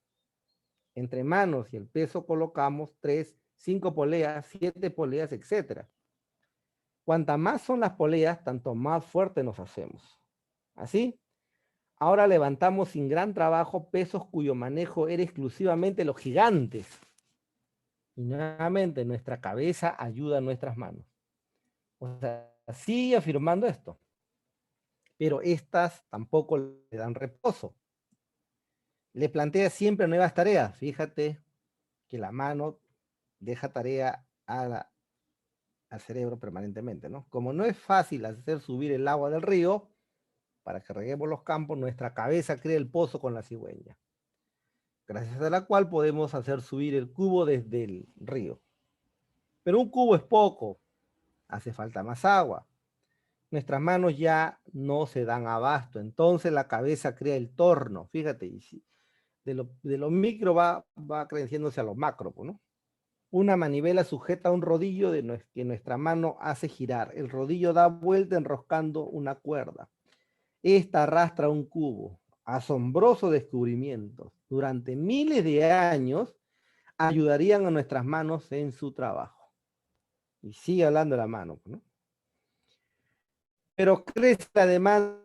Entre manos y el peso colocamos 3, 5 poleas, 7 poleas, etc. Cuanta más son las poleas, tanto más fuerte nos hacemos. Así, ahora levantamos sin gran trabajo pesos cuyo manejo era exclusivamente los gigantes. Y nuevamente nuestra cabeza ayuda a nuestras manos. O sea, sigue afirmando esto. Pero estas tampoco le dan reposo. Le plantea siempre nuevas tareas. Fíjate que la mano deja tarea al cerebro permanentemente, ¿no? Como no es fácil hacer subir el agua del río, para que reguemos los campos, nuestra cabeza crea el pozo con la cigüeña, gracias a la cual podemos hacer subir el cubo desde el río. Pero un cubo es poco, hace falta más agua. Nuestras manos ya no se dan abasto, entonces la cabeza crea el torno, fíjate, de lo micro va creciéndose a lo macro, ¿no? Una manivela sujeta a un rodillo que nuestra mano hace girar. El rodillo da vuelta enroscando una cuerda. Esta arrastra un cubo. Asombroso descubrimiento. Durante miles de años ayudarían a nuestras manos en su trabajo. Y sigue hablando de la mano, ¿no? Pero crece la demanda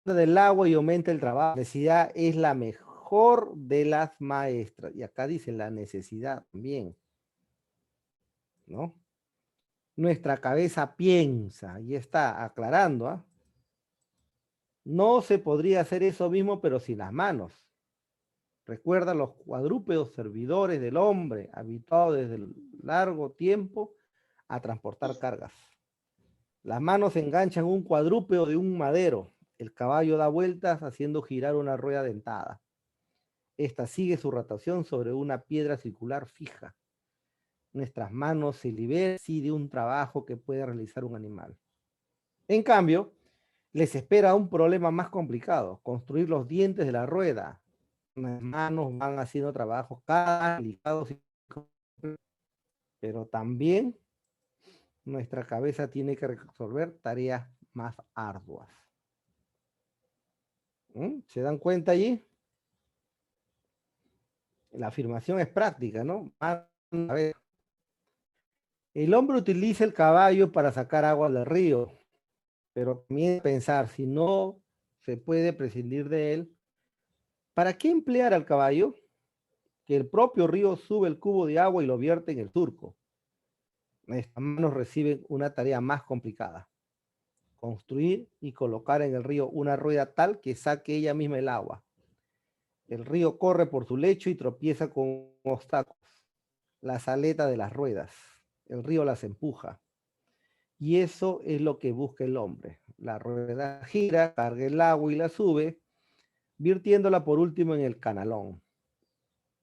del agua y aumenta el trabajo. La necesidad es la mejor de las maestras. Y acá dice la necesidad también, ¿no? Nuestra cabeza piensa, y está aclarando, ¿ah? No se podría hacer eso mismo, pero sin las manos. Recuerda los cuadrúpedos servidores del hombre, habituados desde largo tiempo a transportar cargas. Las manos enganchan un cuadrúpedo de un madero. El caballo da vueltas haciendo girar una rueda dentada. Esta sigue su rotación sobre una piedra circular fija. Nuestras manos se liberan así de un trabajo que puede realizar un animal. En cambio, les espera un problema más complicado, construir los dientes de la rueda. Las manos van haciendo trabajos cada delicados, pero también nuestra cabeza tiene que resolver tareas más arduas. ¿Se dan cuenta allí? La afirmación es práctica, ¿no? A ver, el hombre utiliza el caballo para sacar agua del río, pero comienza a pensar, si no se puede prescindir de él, ¿para qué emplear al caballo? Que el propio río sube el cubo de agua y lo vierte en el surco. Nuestras manos reciben una tarea más complicada: construir y colocar en el río una rueda tal que saque ella misma el agua. El río corre por su lecho y tropieza con obstáculos, las aletas de las ruedas. El río las empuja. Y eso es lo que busca el hombre. La rueda gira, carga el agua y la sube, virtiéndola por último en el canalón.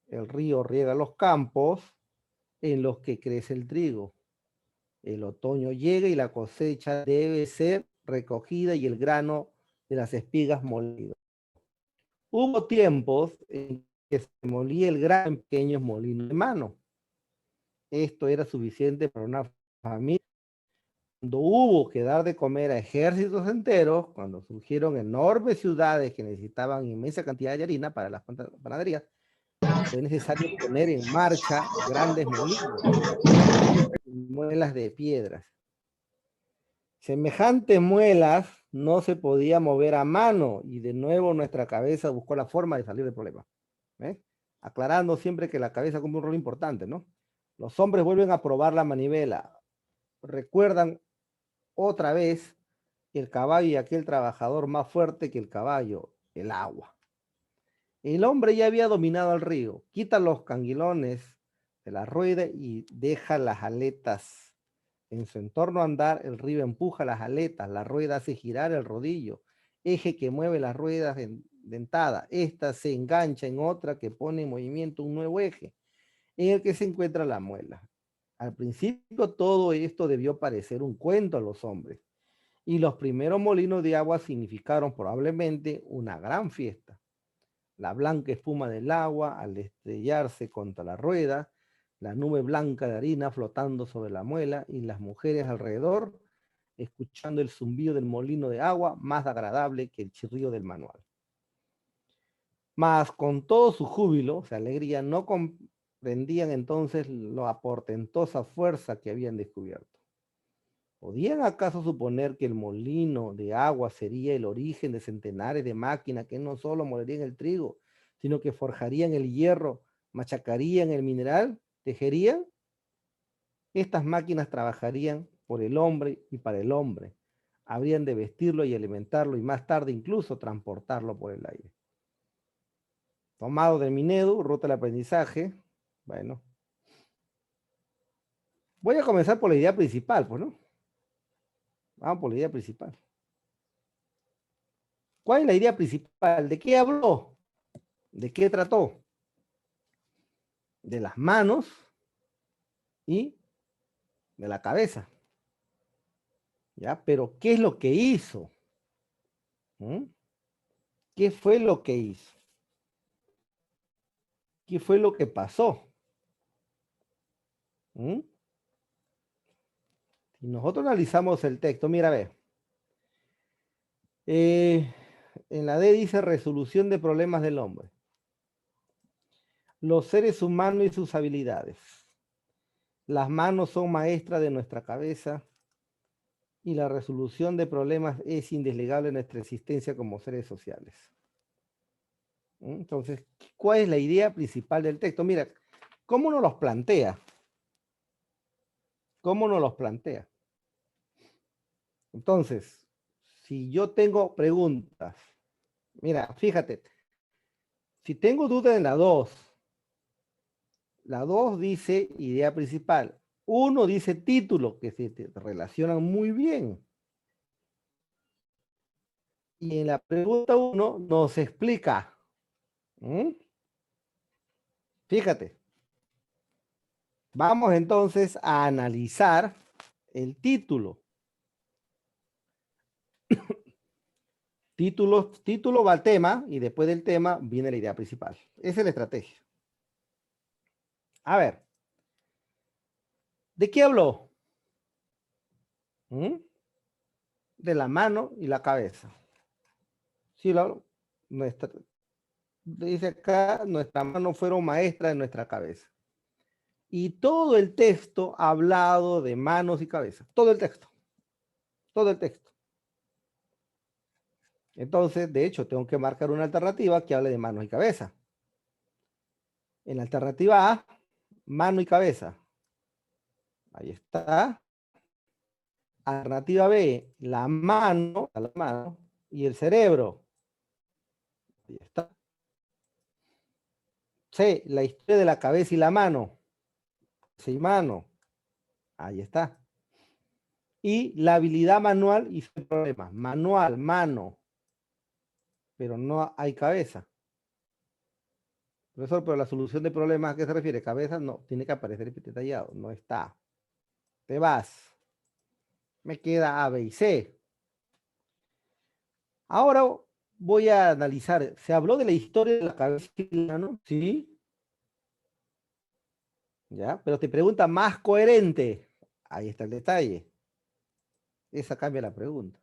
El río riega los campos en los que crece el trigo. El otoño llega y la cosecha debe ser recogida y el grano de las espigas molido. Hubo tiempos en que se molía el grano en pequeños molinos de mano. Esto era suficiente para una familia. Cuando hubo que dar de comer a ejércitos enteros, cuando surgieron enormes ciudades que necesitaban inmensa cantidad de harina para las panaderías, fue necesario poner en marcha grandes molinos, muelas de piedras. Semejantes muelas no se podía mover a mano y de nuevo nuestra cabeza buscó la forma de salir del problema. Aclarando siempre que la cabeza cumple un rol importante, ¿no? Los hombres vuelven a probar la manivela. Recuerdan otra vez el caballo y aquel trabajador más fuerte que el caballo, el agua. El hombre ya había dominado el río. Quita los canguilones de la rueda y deja las aletas. En su entorno andar, el río empuja las aletas, la rueda hace girar el rodillo, eje que mueve las ruedas dentadas. Esta se engancha en otra que pone en movimiento un nuevo eje, en el que se encuentra la muela. Al principio todo esto debió parecer un cuento a los hombres, y los primeros molinos de agua significaron probablemente una gran fiesta. La blanca espuma del agua al estrellarse contra la rueda, la nube blanca de harina flotando sobre la muela y las mujeres alrededor escuchando el zumbido del molino de agua más agradable que el chirrío del manual. Mas con todo su júbilo, su alegría, no comprendían entonces la portentosa fuerza que habían descubierto. ¿Podían acaso suponer que el molino de agua sería el origen de centenares de máquinas que no solo molerían el trigo, sino que forjarían el hierro, machacarían el mineral, tejerían? Estas máquinas trabajarían por el hombre y para el hombre. Habrían de vestirlo y alimentarlo y más tarde incluso transportarlo por el aire. Tomado del Minedu, ruta del aprendizaje. Bueno. Voy a comenzar por la idea principal, pues, ¿no? Vamos por la idea principal. ¿Cuál es la idea principal? ¿De qué habló? ¿De qué trató? De las manos y de la cabeza. ¿Ya? Pero ¿qué es lo que hizo? ¿Mm? ¿Qué fue lo que hizo? ¿Qué fue lo que pasó? ¿Mm? Si nosotros analizamos el texto, mira, a ver. En la D dice resolución de problemas del hombre. Los seres humanos y sus habilidades. Las manos son maestras de nuestra cabeza y la resolución de problemas es indesligable en nuestra existencia como seres sociales. Entonces, ¿cuál es la idea principal del texto? Mira, ¿cómo nos los plantea? ¿Cómo nos los plantea? Entonces, si yo tengo preguntas, mira, fíjate, si tengo duda en la 2 dice idea principal, 1 dice título, que se relacionan muy bien. Y en la pregunta 1 nos explica. Fíjate. Vamos entonces a analizar el título. Título va al tema y después del tema viene la idea principal. Esa es la estrategia. A ver. ¿De qué habló? De la mano y la cabeza. Sí, lo hablo. Dice acá, nuestras manos fueron maestras de nuestra cabeza. Y todo el texto ha hablado de manos y cabeza. Todo el texto. Todo el texto. Entonces, de hecho, tengo que marcar una alternativa que hable de manos y cabeza. En la alternativa A, mano y cabeza. Ahí está. Alternativa B, la mano y el cerebro. Ahí está. C, la historia de la cabeza y la mano. Sí, mano. Ahí está. Y la habilidad manual y sus problemas. Manual, mano. Pero no hay cabeza. Profesor, pero la solución de problemas, ¿a qué se refiere? Cabeza no, tiene que aparecer detallado. No está. Te vas. Me queda A, B y C. Ahora voy a analizar. Se habló de la historia de la cabeza y la mano, ¿sí? ¿Ya? Pero te pregunta más coherente. Ahí está el detalle. Esa cambia la pregunta.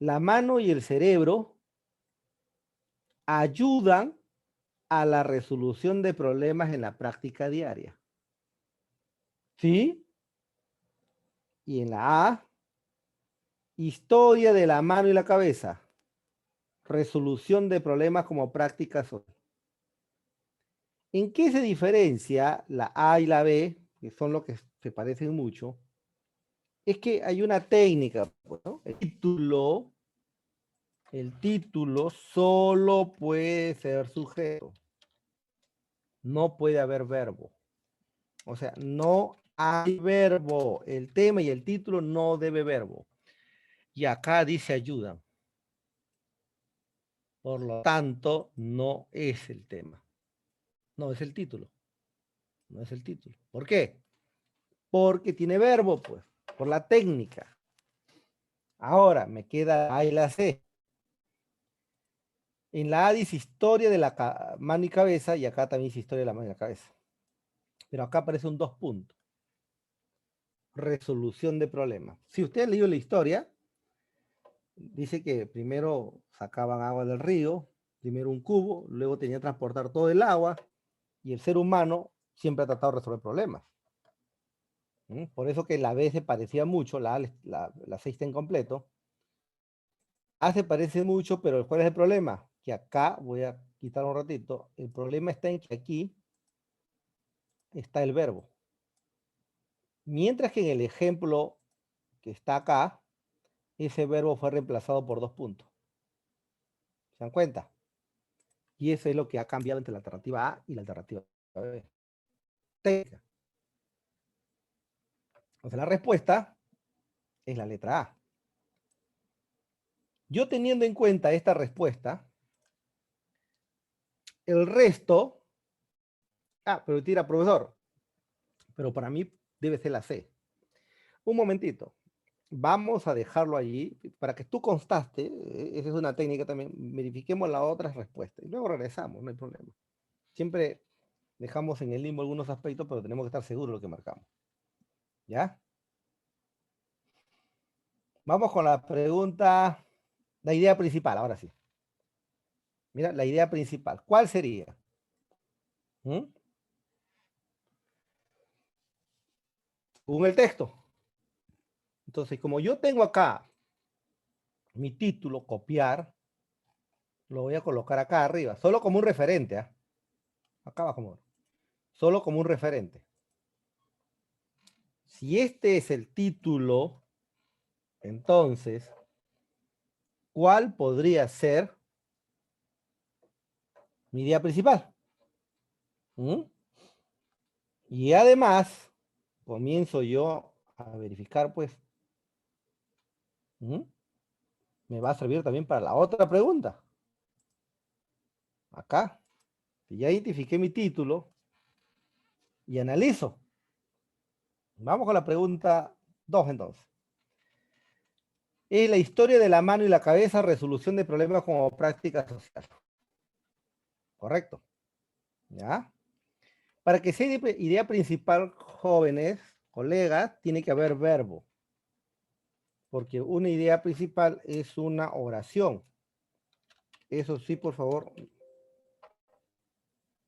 La mano y el cerebro ayudan a la resolución de problemas en la práctica diaria. ¿Sí? Y en la A, historia de la mano y la cabeza. Resolución de problemas como práctica social. ¿En qué se diferencia la A y la B, que son lo que se parecen mucho? Es que hay una técnica, ¿no? El título solo puede ser sujeto. No puede haber verbo. O sea, no hay verbo. El tema y el título no debe verbo. Y acá dice ayuda. Por lo tanto, no es el tema. No es el título. No es el título. ¿Por qué? Porque tiene verbo, pues. Por la técnica. Ahora me queda A y la C. En la A dice historia de la mano y cabeza y acá también dice historia de la mano y la cabeza. Pero acá aparece un 2 puntos. Resolución de problemas. Si usted ha leído la historia, dice que primero sacaban agua del río, primero un cubo, luego tenía que transportar todo el agua y el ser humano siempre ha tratado de resolver problemas. Por eso que la B se parecía mucho, la C está incompleto. A se parece mucho, pero ¿cuál es el problema? Que acá, voy a quitar un ratito, el problema está en que aquí está el verbo. Mientras que en el ejemplo que está acá, ese verbo fue reemplazado por 2 puntos. ¿Se dan cuenta? Y eso es lo que ha cambiado entre la alternativa A y la alternativa B. Técnica. O sea, la respuesta es la letra A. Yo teniendo en cuenta esta respuesta, el resto... Ah, pero tira, profesor. Pero para mí debe ser la C. Un momentito. Vamos a dejarlo allí para que tú constaste. Esa es una técnica también. Verifiquemos las otras respuestas. Y luego regresamos, no hay problema. Siempre dejamos en el limbo algunos aspectos, pero tenemos que estar seguros de lo que marcamos. ¿Ya? Vamos con la pregunta, la idea principal, ahora sí. Mira, la idea principal. ¿Cuál sería? Según el texto. Entonces, como yo tengo acá mi título, copiar, lo voy a colocar acá arriba, solo como un referente. ¿Eh? Acá abajo. Solo como un referente. Si este es el título, entonces, ¿cuál podría ser mi idea principal? Y además, comienzo yo a verificar, pues, me va a servir también para la otra pregunta. Acá, ya identifiqué mi título y analizo. Vamos con la pregunta 2 entonces. Es la historia de la mano y la cabeza, resolución de problemas como práctica social. Correcto. ¿Ya? Para que sea idea principal, jóvenes, colegas, tiene que haber verbo. Porque una idea principal es una oración. Eso sí, por favor,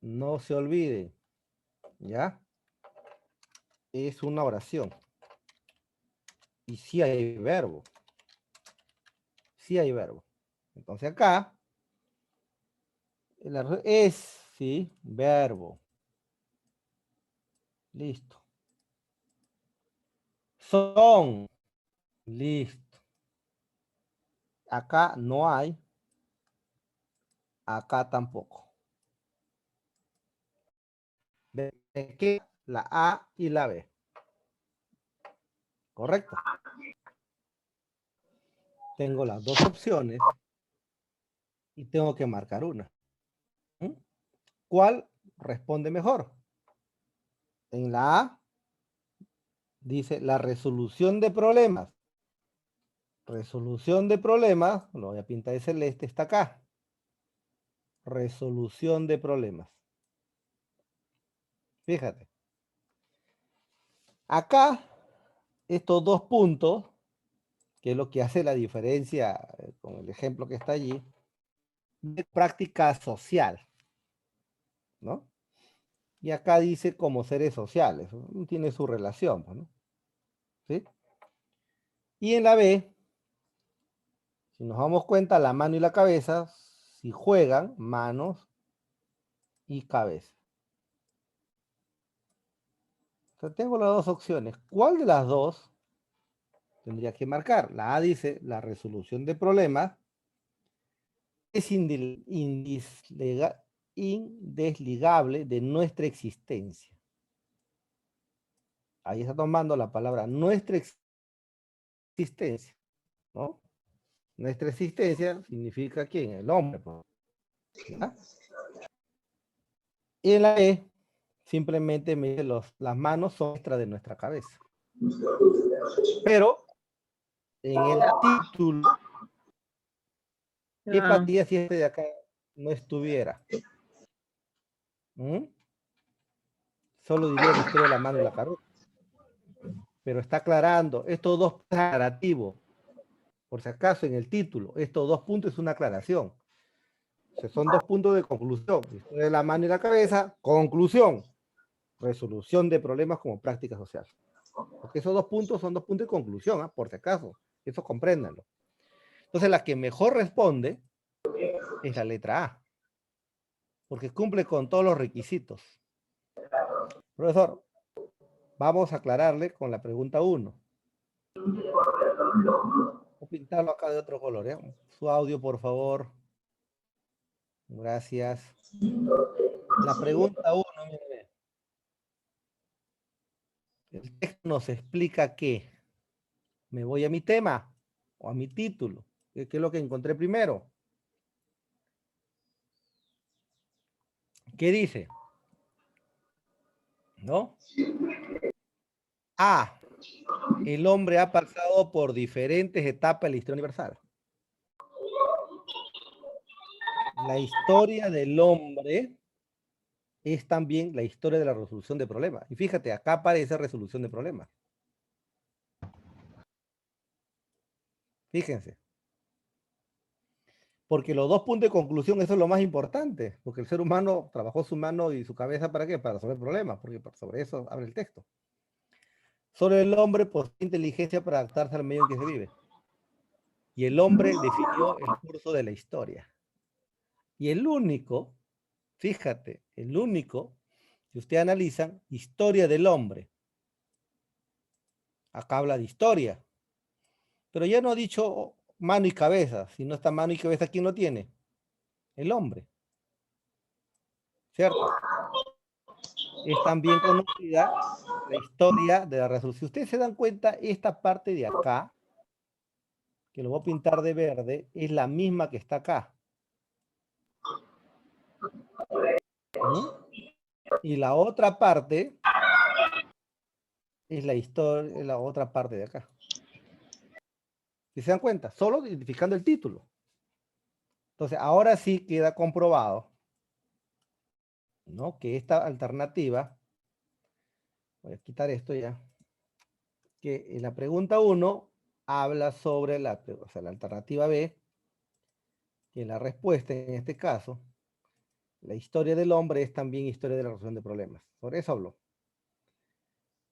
no se olviden. ¿Ya? Es una oración. Y sí hay verbo. Sí hay verbo. Entonces acá, es, sí, verbo. Listo. Son. Listo. Acá no hay. Acá tampoco. ¿De qué? La A y la B. Correcto. Tengo las dos opciones y tengo que marcar una. ¿Cuál responde mejor? En la A dice la resolución de problemas. Resolución de problemas, lo voy a pintar de celeste, está acá. Resolución de problemas. Fíjate. Acá, estos dos puntos, que es lo que hace la diferencia con el ejemplo que está allí, de práctica social, ¿no? Y acá dice como seres sociales, ¿no? Tiene su relación, ¿no? ¿Sí? Y en la B, si nos damos cuenta, la mano y la cabeza, si juegan, manos y cabeza. Entonces tengo las dos opciones. ¿Cuál de las dos tendría que marcar? La A dice la resolución de problemas es indesligable de nuestra existencia. Ahí está tomando la palabra nuestra existencia, ¿no? Nuestra existencia significa ¿quién? El hombre. ¿Ya? Y en la E, simplemente me dice las manos son extra de nuestra cabeza. Pero en el título, ¿qué pasaría si este de acá no estuviera? Solo diría la historia de la mano y la cabeza. Pero está aclarando, estos dos puntos aclarativos, por si acaso en el título, estos dos puntos es una aclaración. O sea, son dos puntos de conclusión. Historia de la mano y la cabeza, conclusión. Resolución de problemas como práctica social. Porque esos dos puntos son dos puntos de conclusión, por si acaso. Eso compréndanlo. Entonces, la que mejor responde es la letra A. Porque cumple con todos los requisitos. Profesor, vamos a aclararle con la pregunta 1. Voy a pintarlo acá de otro color, ¿eh? Su audio, por favor. Gracias. La pregunta 1, mire. El texto nos explica que me voy a mi tema o a mi título. ¿Qué es lo que encontré primero? ¿Qué dice? ¿No? A. El hombre ha pasado por diferentes etapas de la historia universal. La historia del hombre es también la historia de la resolución de problemas. Y fíjate, acá aparece resolución de problemas. Fíjense. Porque los dos puntos de conclusión, eso es lo más importante. Porque el ser humano trabajó su mano y su cabeza ¿para qué? Para resolver problemas. Porque sobre eso abre el texto. Sobre el hombre posee inteligencia para adaptarse al medio en que se vive. Y el hombre definió el curso de la historia. Y el único, fíjate, el único, si ustedes analizan, historia del hombre. Acá habla de historia. Pero ya no ha dicho mano y cabeza. Si no está mano y cabeza, ¿quién lo tiene? El hombre. ¿Cierto? Es también conocida la historia de la resolución. Si ustedes se dan cuenta, esta parte de acá, que lo voy a pintar de verde, es la misma que está acá. ¿Mm? Y la otra parte es la historia, la otra parte de acá. Si se dan cuenta, solo identificando el título. Entonces, ahora sí queda comprobado, ¿no? Que esta alternativa, voy a quitar esto ya, que en la pregunta 1 habla sobre la, o sea, la alternativa B, que la respuesta en este caso, la historia del hombre es también historia de la resolución de problemas. Sobre eso habló.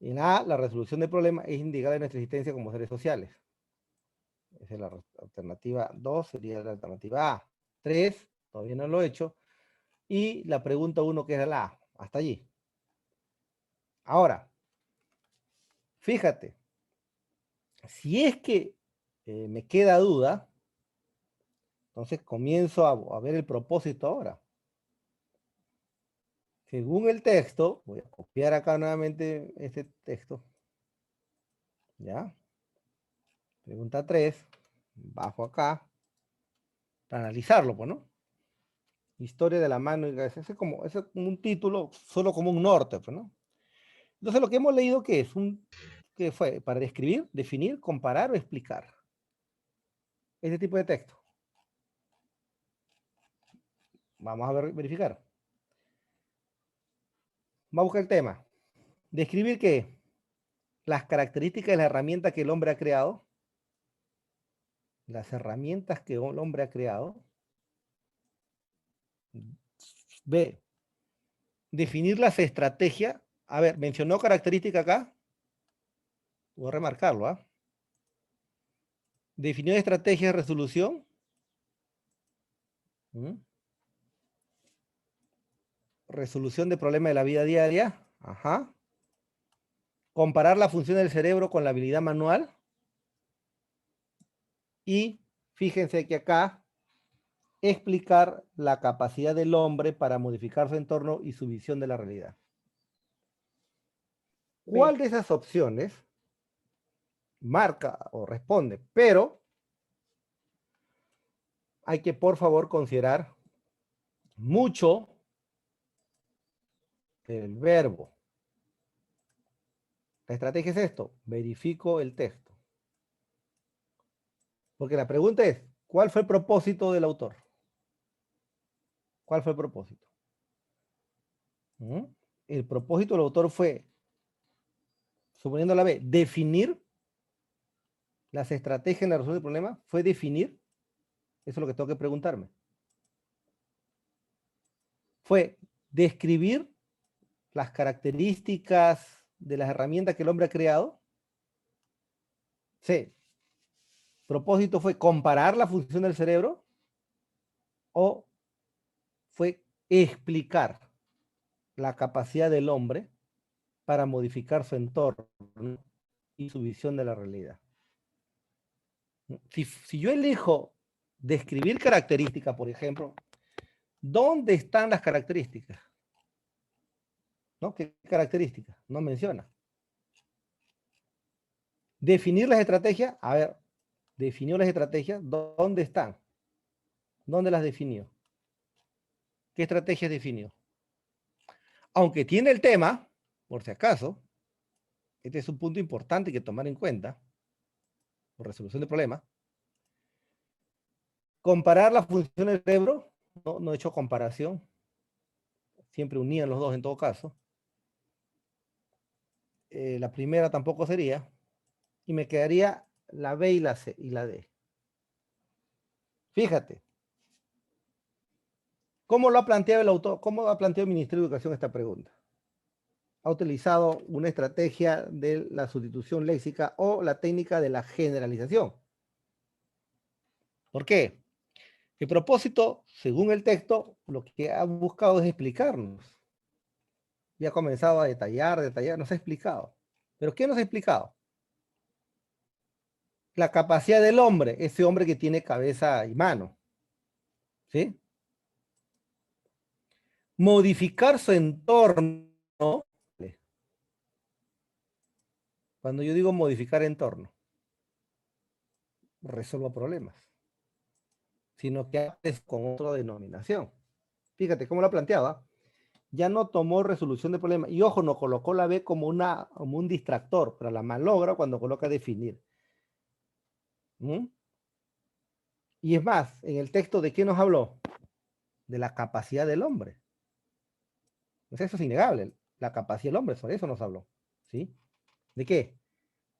En A, la resolución de problemas es indicada en nuestra existencia como seres sociales. Esa es la alternativa 2, sería la alternativa A. 3, todavía no lo he hecho. Y la pregunta 1, que era la A, hasta allí. Ahora, fíjate, si es que me queda duda, entonces comienzo a ver el propósito ahora. Según el texto, voy a copiar acá nuevamente este texto. ¿Ya? Pregunta 3, bajo acá, para analizarlo, pues, ¿no? Historia de la mano, ese es como un título, solo como un norte, pues, ¿no? Entonces lo que hemos leído, ¿qué es? ¿Qué fue? Para describir, definir, comparar o explicar. Este tipo de texto. Vamos a verificar. Vamos a buscar el tema. Describir qué. Las características de la herramienta que el hombre ha creado. Las herramientas que el hombre ha creado. B. Definir las estrategias. A ver, mencionó característica acá. Voy a remarcarlo, ¿ah? Definió estrategia de resolución. Resolución de problemas de la vida diaria. Ajá. Comparar la función del cerebro con la habilidad manual. Y fíjense que acá explicar la capacidad del hombre para modificar su entorno y su visión de la realidad. ¿Cuál de esas opciones marca o responde? Pero hay que, por favor, considerar mucho el verbo. La estrategia es esto: verifico el texto. Porque la pregunta es, ¿cuál fue el propósito del autor? ¿Cuál fue el propósito? El propósito del autor fue, suponiendo la B, definir las estrategias en la resolución del problema. ¿Fue definir? Eso es lo que tengo que preguntarme. ¿Fue describir las características de las herramientas que el hombre ha creado? C. ¿Propósito fue comparar la función del cerebro? ¿O fue explicar la capacidad del hombre para modificar su entorno y su visión de la realidad? Si yo elijo describir características, por ejemplo, ¿Dónde están las características? ¿No? ¿Qué características? No menciona. Definir las estrategias. A ver, definió las estrategias. ¿Dónde están? ¿Dónde las definió? ¿Qué estrategias definió? Aunque tiene el tema, por si acaso, este es un punto importante que tomar en cuenta, por resolución de problemas. Comparar las funciones del cerebro, no he hecho comparación, siempre unían los dos en todo caso. La primera tampoco sería, y me quedaría la B y la C y la D. Fíjate, ¿cómo lo ha planteado el autor? ¿Cómo ha planteado el Ministerio de Educación esta pregunta? Ha utilizado una estrategia de la sustitución léxica o la técnica de la generalización. ¿Por qué? El propósito, según el texto, lo que ha buscado es explicarnos. Y ha comenzado a detallar, nos ha explicado. ¿Pero qué nos ha explicado? La capacidad del hombre, ese hombre que tiene cabeza y mano. ¿Sí? Modificar su entorno. Cuando yo digo modificar entorno, resuelvo problemas, sino que es con otra denominación. Fíjate cómo lo planteaba. Ya no tomó resolución de problemas. Y ojo, no colocó la B como un distractor, pero la malogra cuando coloca definir. ¿Mm? Y es más, en el texto, ¿de qué nos habló? De la capacidad del hombre. Pues eso es innegable. La capacidad del hombre, sobre eso nos habló. ¿Sí? ¿De qué?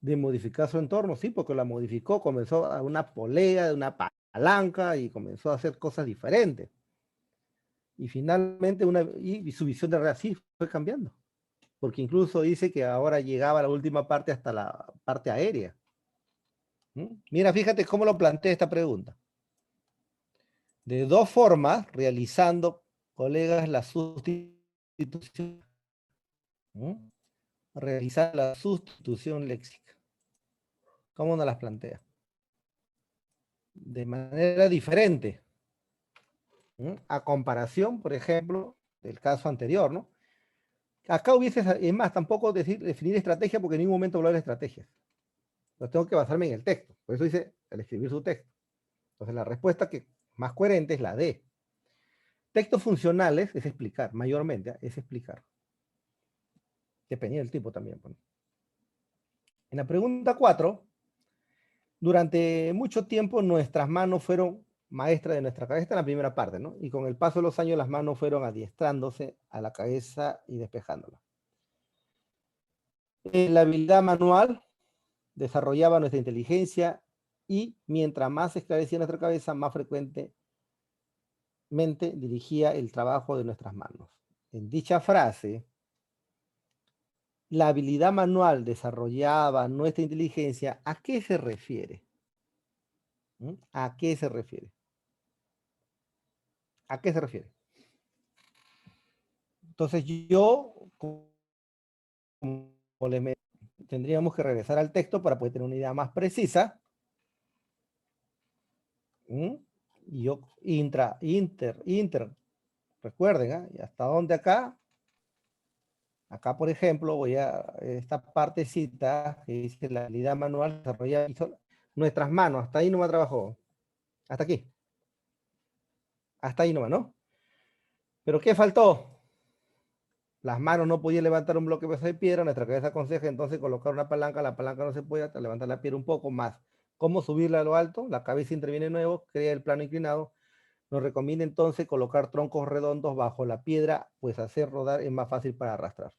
De modificar su entorno, sí, porque la modificó, comenzó a una polea, de una palanca y comenzó a hacer cosas diferentes. Y finalmente y su visión de realidad sí fue cambiando. Porque incluso dice que ahora llegaba a la última parte hasta la parte aérea. Mira, fíjate cómo lo plantea esta pregunta. De dos formas, realizando, colegas, la sustitución. Realizar la sustitución léxica. ¿Cómo nos las plantea? De manera diferente. A comparación, por ejemplo, del caso anterior, ¿no? Acá hubiese, es más, tampoco definir estrategia porque en ningún momento habló de estrategias. Entonces tengo que basarme en el texto. Por eso dice, al escribir su texto. Entonces la respuesta que más coherente es la D. Textos funcionales es explicar, mayormente, es explicar. Dependiendo del tipo también. Bueno. En la pregunta 4, durante mucho tiempo nuestras manos fueron maestras de nuestra cabeza en la primera parte, ¿no? Y con el paso de los años las manos fueron adiestrándose a la cabeza y despejándola. La habilidad manual desarrollaba nuestra inteligencia y mientras más esclarecía nuestra cabeza, más frecuentemente dirigía el trabajo de nuestras manos. En dicha frase, la habilidad manual desarrollaba nuestra inteligencia, ¿a qué se refiere? ¿A qué se refiere? ¿A qué se refiere? Entonces yo, como tendríamos que regresar al texto para poder tener una idea más precisa. Y yo, inter, recuerden, ¿eh? ¿Y hasta dónde acá? Acá, por ejemplo, voy a esta partecita que dice la habilidad manual desarrollada nuestras manos, hasta ahí no me trabajó. Hasta aquí. Hasta ahí nomás, ¿no? ¿Pero qué faltó? Las manos no podían levantar un bloque de piedra, nuestra cabeza aconseja entonces colocar una palanca, la palanca no se puede hasta levantar la piedra un poco más. ¿Cómo subirla a lo alto? La cabeza interviene de nuevo, crea el plano inclinado. Nos recomienda entonces colocar troncos redondos bajo la piedra, pues hacer rodar es más fácil para arrastrar.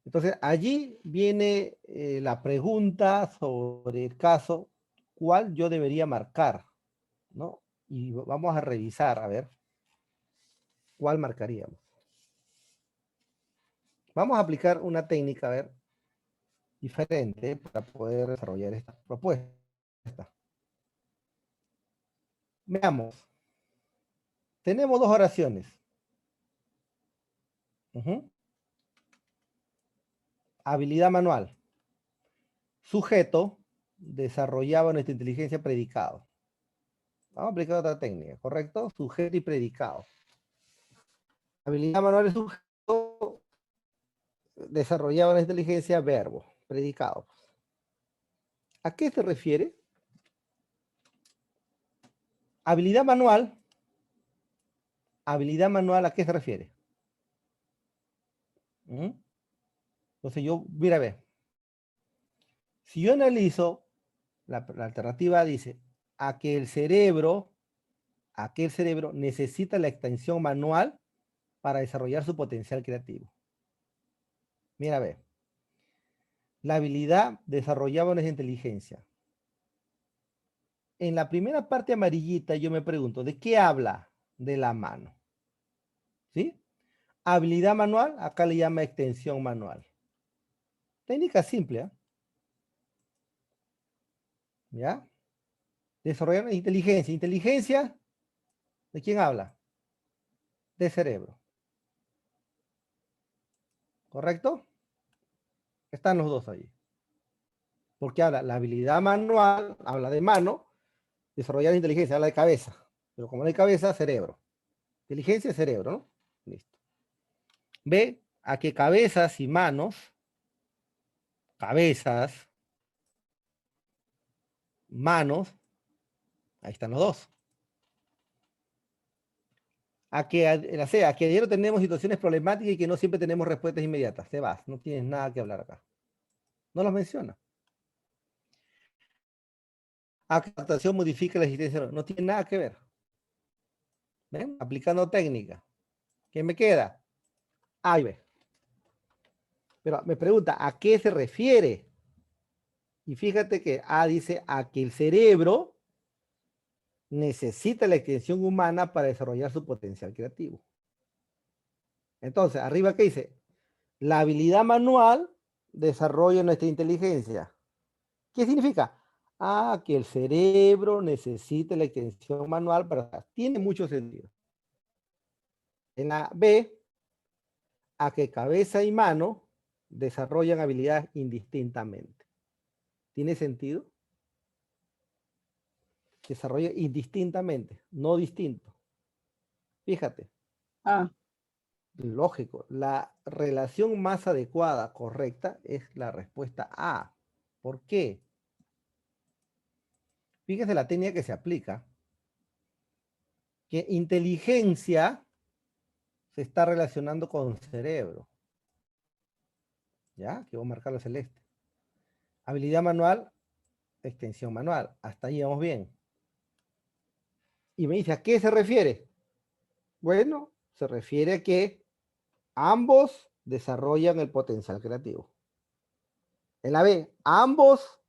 Entonces allí viene la pregunta sobre el caso, ¿cuál yo debería marcar? ¿No? Y vamos a revisar, a ver, ¿cuál marcaríamos? Vamos a aplicar una técnica, a ver, diferente para poder desarrollar esta propuesta. Veamos. Tenemos dos oraciones. Habilidad manual. Sujeto, desarrollaba nuestra inteligencia predicado. Vamos a aplicar otra técnica, ¿correcto? Sujeto y predicado. Habilidad manual es sujeto, desarrollado en la inteligencia, verbo, predicado. ¿A qué se refiere? Habilidad manual, ¿a qué se refiere? ¿Mm? Entonces yo, mira, a ver, si yo analizo, la alternativa dice, aquel cerebro necesita la extensión manual para desarrollar su potencial creativo. Mira, a ver, la habilidad desarrollada en esa inteligencia. En la primera parte amarillita yo me pregunto, ¿de qué habla? De la mano. ¿Sí? Habilidad manual, acá le llama extensión manual. Técnica simple, ¿eh? ¿Ya? Desarrollar inteligencia. Inteligencia, ¿de quién habla? De cerebro. ¿Correcto? Están los dos ahí. Porque habla la habilidad manual, habla de mano, desarrollar inteligencia, habla de cabeza. Pero como no hay cabeza, cerebro. Inteligencia, cerebro, ¿no? Listo. Ve a que cabezas y manos, cabezas, manos, ahí están los dos. A que ayer tenemos situaciones problemáticas y que no siempre tenemos respuestas inmediatas. Te vas, no tienes nada que hablar acá. No los menciona. A que la adaptación modifica la existencia, no tiene nada que ver. ¿Ven? Aplicando técnica. ¿Qué me queda? A y B. Pero me pregunta, ¿a qué se refiere? Y fíjate que A dice a que el cerebro necesita la extensión humana para desarrollar su potencial creativo. Entonces, arriba, ¿qué dice? La habilidad manual desarrolla nuestra inteligencia. ¿Qué significa? Ah, que el cerebro necesita la extensión manual para... Tiene mucho sentido. En la B, a que cabeza y mano desarrollan habilidades indistintamente. ¿Tiene sentido? Desarrolla indistintamente, no distinto. Fíjate. Ah. Lógico. La relación más adecuada, correcta, es la respuesta A. ¿Por qué? Fíjese la técnica que se aplica. Que inteligencia se está relacionando con cerebro. ¿Ya? Que voy a marcarlo celeste. Habilidad manual, extensión manual. Hasta ahí vamos bien. Y me dice, ¿a qué se refiere? Bueno, se refiere a que ambos desarrollan el potencial creativo. En la B, ambos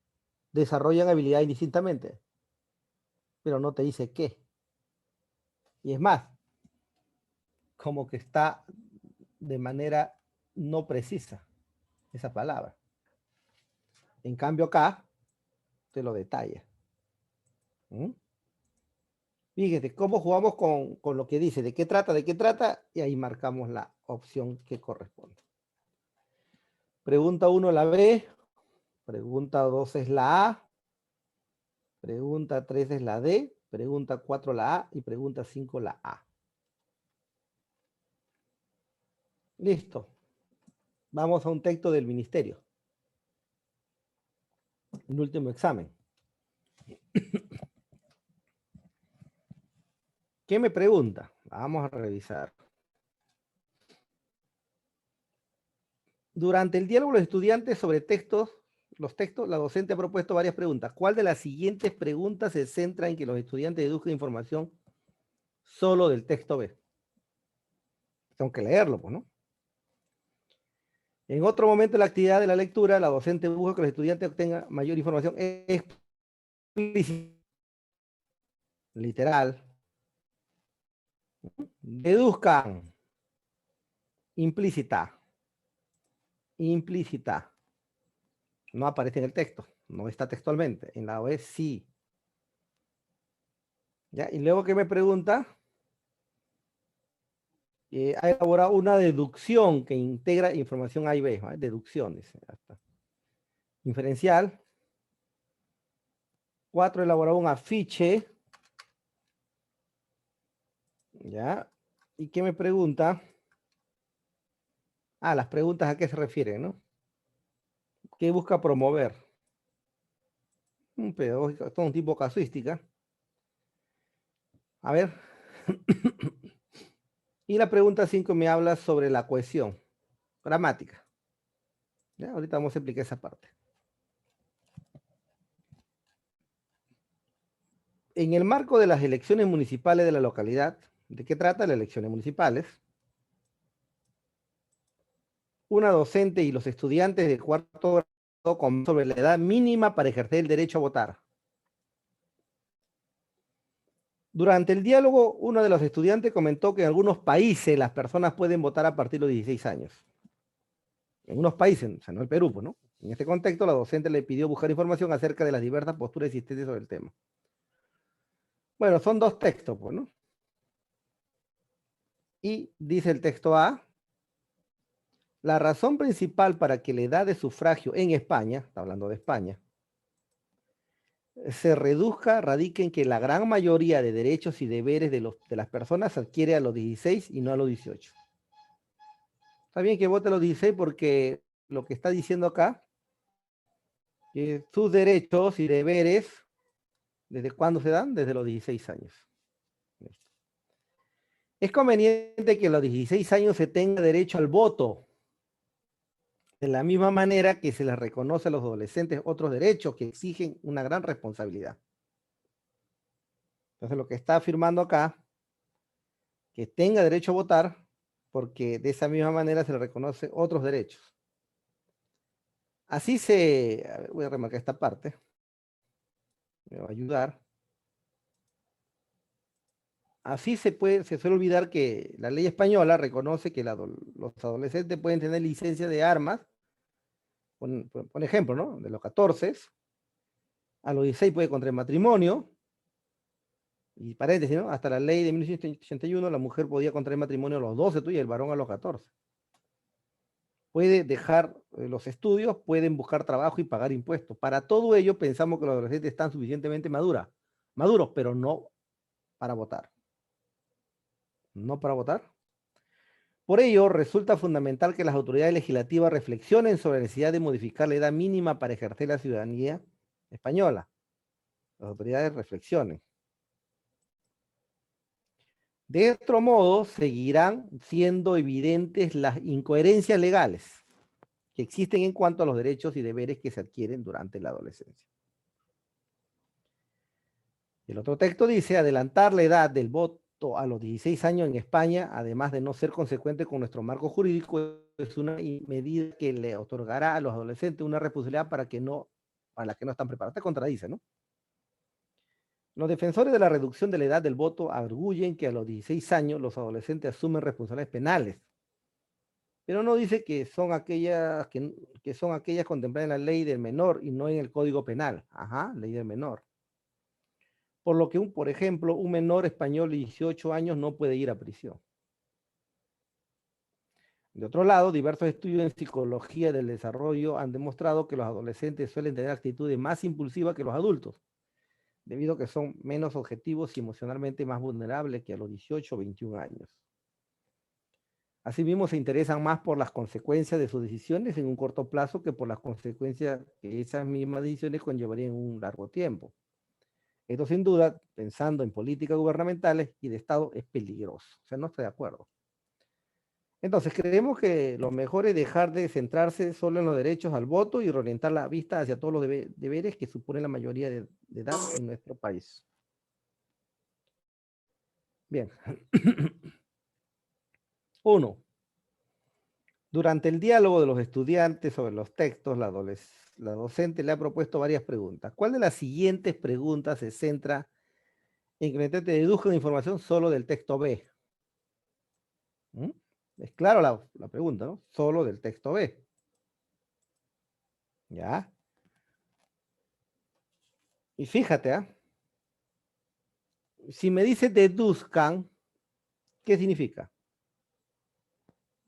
desarrollan habilidades indistintamente, pero no te dice qué. Y es más, como que está de manera no precisa esa palabra. En cambio acá, te lo detalla. ¿Mm? Fíjate cómo jugamos con lo que dice, de qué trata, y ahí marcamos la opción que corresponde. Pregunta 1 la B, pregunta 2 es la A, pregunta 3 es la D, pregunta 4 la A y pregunta 5 la A. Listo. Vamos a un texto del ministerio. Un último examen. ¿Qué me pregunta? Vamos a revisar. Durante el diálogo de los estudiantes sobre los textos, la docente ha propuesto varias preguntas. ¿Cuál de las siguientes preguntas se centra en que los estudiantes deduzcan información solo del texto B? Tengo que leerlo, pues, ¿no? En otro momento de la actividad de la lectura, la docente busca que los estudiantes obtengan mayor información explícita, literal. Deduzcan, implícita. Implícita. No aparece en el texto, no está textualmente. En la OE sí. ¿Ya? Y luego que me pregunta, ha elaborado una deducción que integra información A y B. ¿Vale? Deducción, dice. Hasta. Inferencial. 4, elaborar un afiche ¿Ya? ¿Y qué me pregunta? Ah, las preguntas a qué se refieren, ¿no? ¿Qué busca promover? Un pedagógico, todo un tipo casuística. A ver. Y la pregunta 5 me habla sobre la cohesión, gramática. ¿Ya? Ahorita vamos a explicar esa parte. En el marco de las elecciones municipales de la localidad, ¿de qué trata las elecciones municipales? Una docente y los estudiantes de cuarto grado conversan sobre la edad mínima para ejercer el derecho a votar. Durante el diálogo, uno de los estudiantes comentó que en algunos países las personas pueden votar a partir de los 16 años. En unos países, o sea, no el Perú, pues, ¿no? En este contexto, la docente le pidió buscar información acerca de las diversas posturas existentes sobre el tema. Bueno, son dos textos, pues, ¿no? Y dice el texto A, la razón principal para que la edad de sufragio en España, está hablando de España, se reduzca, radica en que la gran mayoría de derechos y deberes de las personas se adquiere a los 16 y no a los 18. Está bien que vote a los 16 porque lo que está diciendo acá, que sus derechos y deberes, ¿desde cuándo se dan? Desde los 16 años. Es conveniente que a los 16 años se tenga derecho al voto, de la misma manera que se les reconoce a los adolescentes otros derechos que exigen una gran responsabilidad. Entonces lo que está afirmando acá, que tenga derecho a votar, porque de esa misma manera se le reconoce otros derechos. Así se, a ver, voy a remarcar esta parte, me va a ayudar. Así se suele olvidar que la ley española reconoce que los adolescentes pueden tener licencia de armas, por ejemplo, ¿no? De los 14, a los 16 puede contraer matrimonio, y paréntesis, ¿no? Hasta la ley de 1981 la mujer podía contraer matrimonio a los 12 y el varón a los 14. Puede dejar los estudios, pueden buscar trabajo y pagar impuestos. Para todo ello pensamos que los adolescentes están suficientemente maduros, pero no para votar. No para votar. Por ello, resulta fundamental que las autoridades legislativas reflexionen sobre la necesidad de modificar la edad mínima para ejercer la ciudadanía española. Las autoridades reflexionen. De otro modo, seguirán siendo evidentes las incoherencias legales que existen en cuanto a los derechos y deberes que se adquieren durante la adolescencia. El otro texto dice, adelantar la edad del voto a los 16 años en España, además de no ser consecuente con nuestro marco jurídico, es una medida que le otorgará a los adolescentes una responsabilidad para la que no están preparados. Te contradice, ¿no? Los defensores de la reducción de la edad del voto arguyen que a los 16 años los adolescentes asumen responsabilidades penales, pero no dice que son que son aquellas contempladas en la ley del menor y no en el Código Penal. Ajá, ley del menor. Por lo que, por ejemplo, un menor español de 18 años no puede ir a prisión. De otro lado, diversos estudios en psicología del desarrollo han demostrado que los adolescentes suelen tener actitudes más impulsivas que los adultos, debido a que son menos objetivos y emocionalmente más vulnerables que a los 18 o 21 años. Asimismo, se interesan más por las consecuencias de sus decisiones en un corto plazo que por las consecuencias que esas mismas decisiones conllevarían en un largo tiempo. Esto sin duda, pensando en políticas gubernamentales y de Estado, es peligroso. O sea, no estoy de acuerdo. Entonces, creemos que lo mejor es dejar de centrarse solo en los derechos al voto y reorientar la vista hacia todos los deberes que supone la mayoría de edad en nuestro país. Bien. 1. Durante el diálogo de los estudiantes sobre los textos, la docente le ha propuesto varias preguntas. ¿Cuál de las siguientes preguntas se centra en que el estudiante deduzca información solo del texto B? ¿Mm? Es claro la pregunta, ¿no? Solo del texto B. ¿Ya? Y fíjate, ¿ah? Si me dice deduzcan, ¿qué significa?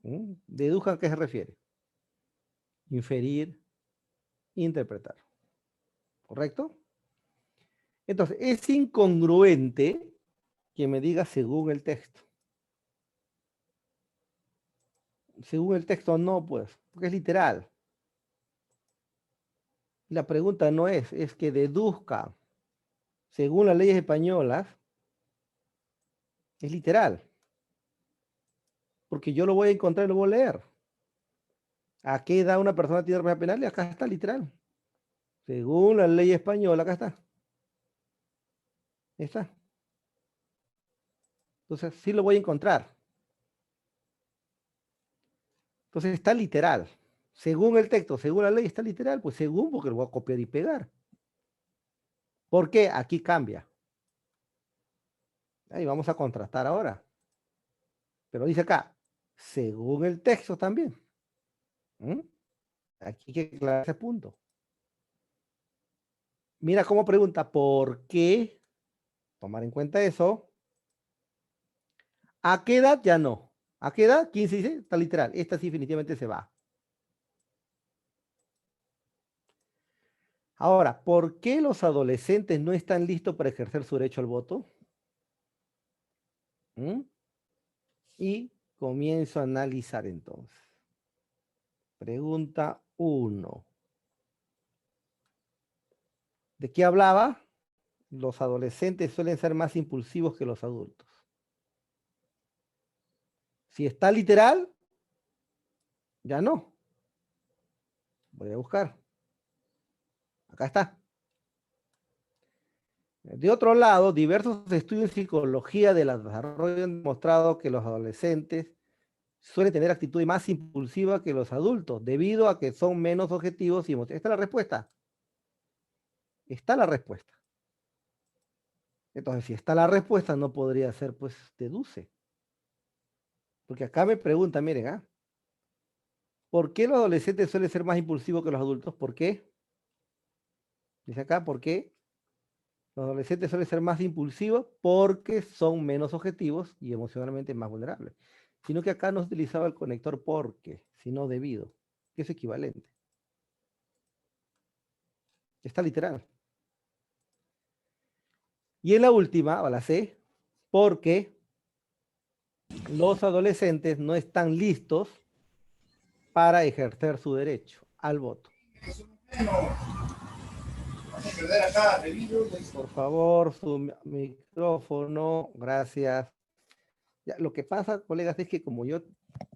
¿Mm? Deduzcan, ¿a qué se refiere? Inferir, interpretar. ¿Correcto? Entonces, es incongruente que me diga según el texto. Según el texto no, pues, porque es literal. La pregunta no es que deduzca, según las leyes españolas, es literal. Porque yo lo voy a encontrar y lo voy a leer. ¿A qué edad una persona tiene responsabilidad penal? Y acá está literal. Según la ley española, acá está. Ahí está. Entonces, sí lo voy a encontrar. Entonces, está literal. Según el texto, según la ley, está literal. Pues según, porque lo voy a copiar y pegar. ¿Por qué? Aquí cambia. Ahí vamos a contrastar ahora. Pero dice acá, según el texto también. ¿Mm? Aquí hay que aclarar ese punto. Mira cómo pregunta, ¿por qué? Tomar en cuenta eso. ¿A qué edad? Ya no. ¿A qué edad? 15 dice, está literal. Esta sí definitivamente se va. Ahora, ¿por qué los adolescentes no están listos para ejercer su derecho al voto? ¿Mm? Y comienzo a analizar entonces. Pregunta 1. ¿De qué hablaba? Los adolescentes suelen ser más impulsivos que los adultos. Si está literal, ya no. Voy a buscar. Acá está. De otro lado, diversos estudios en psicología del desarrollo han demostrado que los adolescentes suelen tener actitudes más impulsivas que los adultos, debido a que son menos objetivos y emotivos. Esta es la respuesta. Está la respuesta. Entonces, si está la respuesta, no podría ser, pues, deduce. Porque acá me pregunta, miren, ¿ah? ¿Por qué los adolescentes suelen ser más impulsivos que los adultos? ¿Por qué? Dice acá, ¿por qué? Los adolescentes suelen ser más impulsivos porque son menos objetivos y emocionalmente más vulnerables. Sino que acá no se utilizaba el conector porque, sino debido, que es equivalente. Está literal. Y en la última, o la C, porque los adolescentes no están listos para ejercer su derecho al voto. Por favor, su micrófono, gracias. Ya, lo que pasa, colegas, es que como yo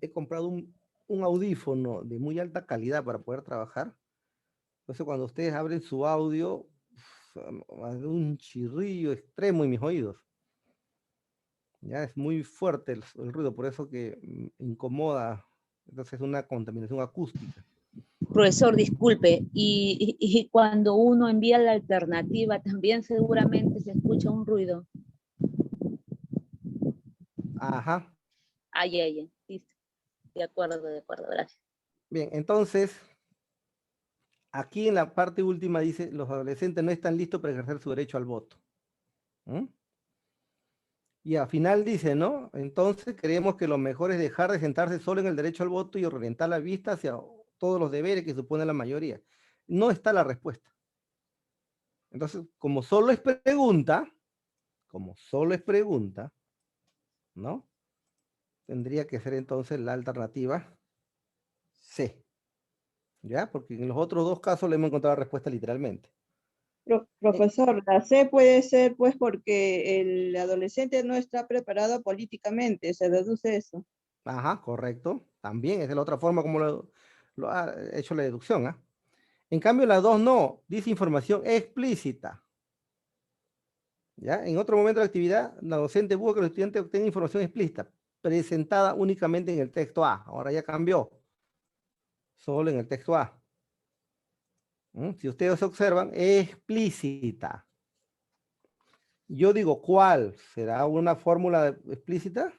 he comprado un audífono de muy alta calidad para poder trabajar, entonces cuando ustedes abren su audio, un chirrillo extremo en mis oídos. Ya es muy fuerte el ruido, por eso que incomoda. Entonces es una contaminación acústica. Profesor, disculpe, y cuando uno envía la alternativa, también seguramente se escucha un ruido. Ajá. Ay, ay, ay, listo. De acuerdo, gracias. Bien, entonces, aquí en la parte última dice, los adolescentes no están listos para ejercer su derecho al voto. ¿Mm? Y al final dice, ¿no? Entonces creemos que lo mejor es dejar de sentarse solo en el derecho al voto y orientar la vista hacia todos los deberes que supone la mayoría. No está la respuesta. Entonces, como solo es pregunta, ¿no? Tendría que ser entonces la alternativa C. ¿Ya? Porque en los otros dos casos le hemos encontrado la respuesta literalmente. Profesor, la C puede ser pues porque el adolescente no está preparado políticamente, se deduce eso. Ajá, correcto. También es de la otra forma como lo ha hecho la deducción. ¿Ah? En cambio, la 2 no, dice información explícita. ¿Ya? En otro momento de la actividad, la docente busca que los estudiantes obtengan información explícita, presentada únicamente en el texto A. Ahora ya cambió. Solo en el texto A. Si ustedes observan, explícita. Yo digo, ¿cuál? ¿Será una fórmula explícita?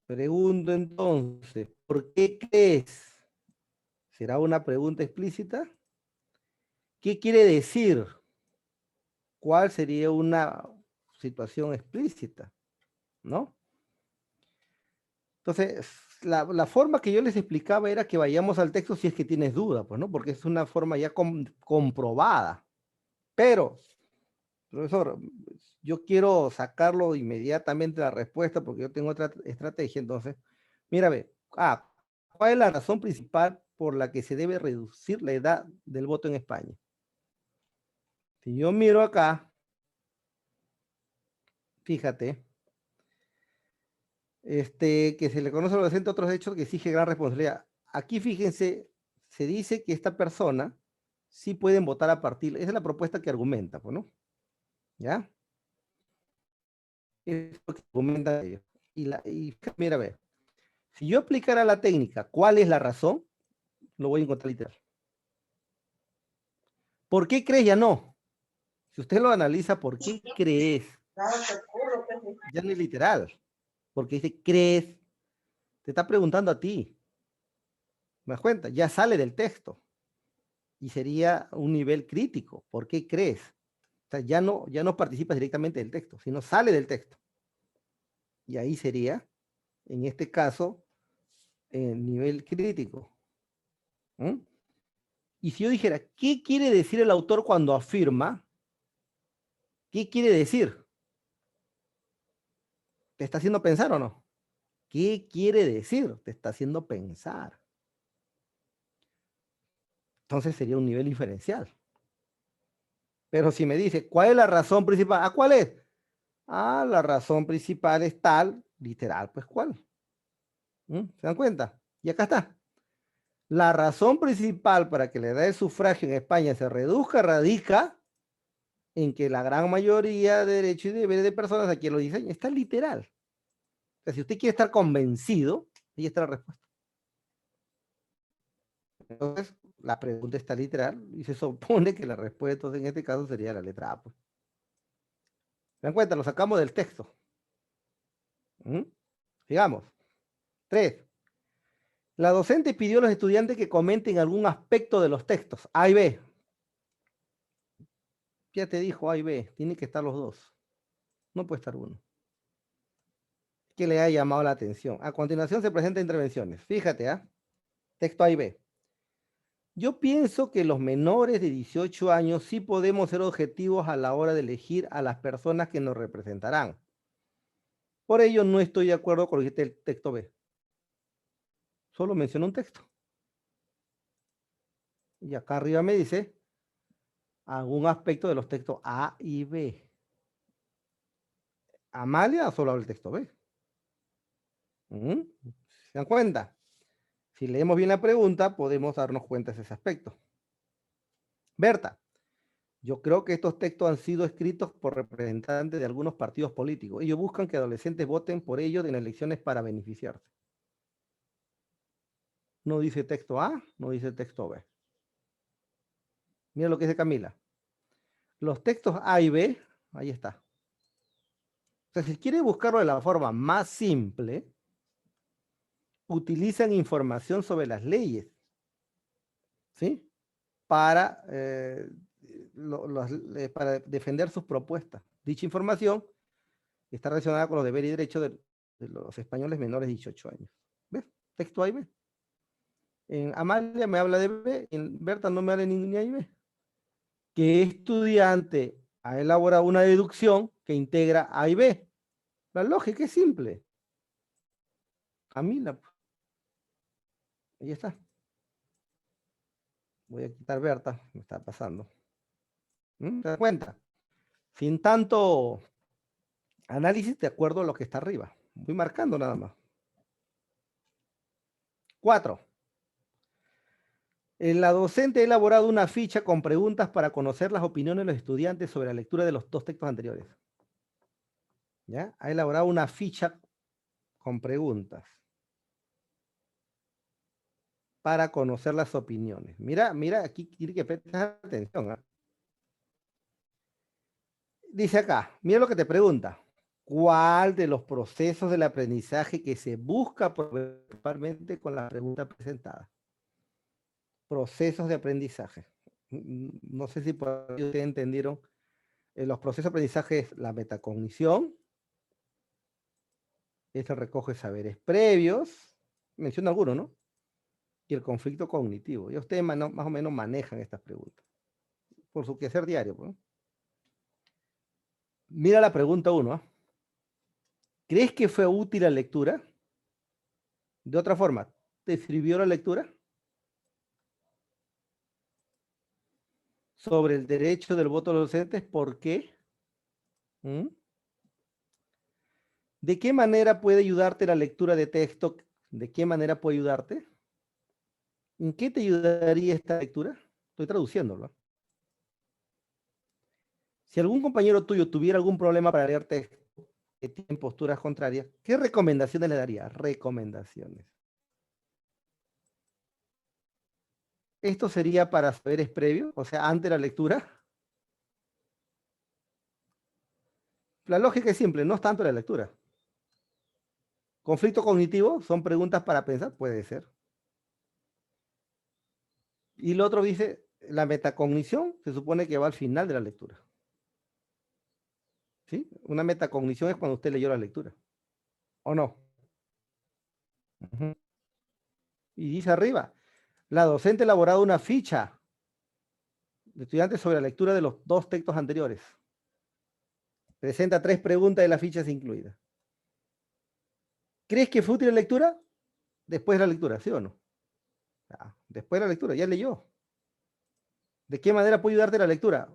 Pregunto entonces, ¿por qué crees? ¿Será una pregunta explícita? ¿Qué quiere decir? ¿Cuál sería una situación explícita? ¿No? Entonces, la forma que yo les explicaba era que vayamos al texto si es que tienes duda, pues, ¿no? Porque es una forma ya comprobada. Pero, profesor, yo quiero sacarlo inmediatamente la respuesta porque yo tengo otra estrategia. Entonces, mira, ve, Ah, ¿cuál es la razón principal por la que se debe reducir la edad del voto en España? Si yo miro acá, fíjate, que se le conoce a los docentes otros hechos que exige gran responsabilidad. Aquí, fíjense, se dice que esta persona sí pueden votar a partir, esa es la propuesta que argumenta, pues, ¿no? ¿Ya? Es lo que argumenta ellos. Y mira, a ver, si yo aplicara la técnica, ¿cuál es la razón? Lo voy a encontrar literal. ¿Por qué crees? Ya no. Si usted lo analiza, ¿por qué crees? Ya no es literal. Porque dice crees. Te está preguntando a ti. ¿Me das cuenta? Ya sale del texto. Y sería un nivel crítico. ¿Por qué crees? O sea, ya no participas directamente del texto, sino sale del texto. Y ahí sería, en este caso, nivel crítico. ¿Mm? Y si yo dijera, ¿qué quiere decir el autor cuando afirma? ¿Qué quiere decir? ¿Te está haciendo pensar o no? ¿Qué quiere decir? Te está haciendo pensar. Entonces sería un nivel diferencial. Pero si me dice, ¿cuál es la razón principal? ¿Ah, cuál es? Ah, la razón principal es tal, literal, pues ¿cuál? ¿Se dan cuenta? Y acá está. La razón principal para que la edad de sufragio en España se reduzca radica en que la gran mayoría de derechos y deberes de personas, aquí lo dicen, está literal. O sea, si usted quiere estar convencido, ahí está la respuesta. Entonces, la pregunta está literal y se supone que la respuesta en este caso sería la letra A. Pues. ¿Se dan cuenta? Lo sacamos del texto. Sigamos. 3. La docente pidió a los estudiantes que comenten algún aspecto de los textos, A y B. Ya te dijo A y B, tiene que estar los dos. No puede estar uno. Que le ha llamado la atención. A continuación se presentan intervenciones. Fíjate, texto A y B. Yo pienso que los menores de 18 años sí podemos ser objetivos a la hora de elegir a las personas que nos representarán. Por ello no estoy de acuerdo con el texto B. Solo menciono un texto. Y acá arriba me dice algún aspecto de los textos A y B. Amalia solo habla el texto B. ¿Se dan cuenta? Si leemos bien la pregunta, podemos darnos cuenta de ese aspecto. Berta, yo creo que estos textos han sido escritos por representantes de algunos partidos políticos. Ellos buscan que adolescentes voten por ellos en elecciones para beneficiarse. No dice texto A, no dice texto B. Mira lo que dice Camila. Los textos A y B, ahí está. O sea, si quiere buscarlo de la forma más simple, utilizan información sobre las leyes, ¿sí? Para defender sus propuestas. Dicha información está relacionada con los deberes y derechos de los españoles menores de 18 años. ¿Ves? Texto A y B. En Amalia me habla de B, en Berta no me habla ni A y B. ¿Qué estudiante ha elaborado una deducción que integra A y B? La lógica es simple. Camila. Ahí está. Voy a quitar Berta, me está pasando. ¿Te das cuenta? Sin tanto análisis de acuerdo a lo que está arriba. Voy marcando nada más. 4. La docente ha elaborado una ficha con preguntas para conocer las opiniones de los estudiantes sobre la lectura de los dos textos anteriores. ¿Ya? Ha elaborado una ficha con preguntas para conocer las opiniones. Mira, aquí tiene que prestar atención. Dice acá, mira lo que te pregunta. ¿Cuál de los procesos del aprendizaje que se busca principalmente con la pregunta presentada? Procesos de aprendizaje. No sé si por ahí ustedes entendieron. Los procesos de aprendizaje es la metacognición. Este recoge saberes previos. Menciona algunos, ¿no? Y el conflicto cognitivo. Y ustedes más o menos manejan estas preguntas. Por su quehacer diario. ¿No? Mira la pregunta 1. ¿Crees que fue útil la lectura? De otra forma, ¿te sirvió la lectura? Sobre el derecho del voto de los docentes, ¿por qué? ¿Mm? ¿De qué manera puede ayudarte la lectura de texto? ¿De qué manera puede ayudarte? ¿En qué te ayudaría esta lectura? Estoy traduciéndolo. Si algún compañero tuyo tuviera algún problema para leer texto, que tiene posturas contrarias, ¿qué recomendaciones le daría? Recomendaciones. ¿Esto sería para saberes previos? O sea, antes de la lectura. La lógica es simple, no es tanto la lectura. ¿Conflicto cognitivo? ¿Son preguntas para pensar? Puede ser. Y el otro dice, la metacognición se supone que va al final de la lectura. ¿Sí? Una metacognición es cuando usted leyó la lectura. ¿O no? Ujú. Y dice arriba, la docente ha elaborado una ficha de estudiantes sobre la lectura de los 2 textos anteriores. Presenta 3 preguntas de las fichas incluidas. ¿Crees que fue útil la lectura? Después de la lectura, ¿sí o no? Después de la lectura, ya leyó. ¿De qué manera puede ayudarte la lectura?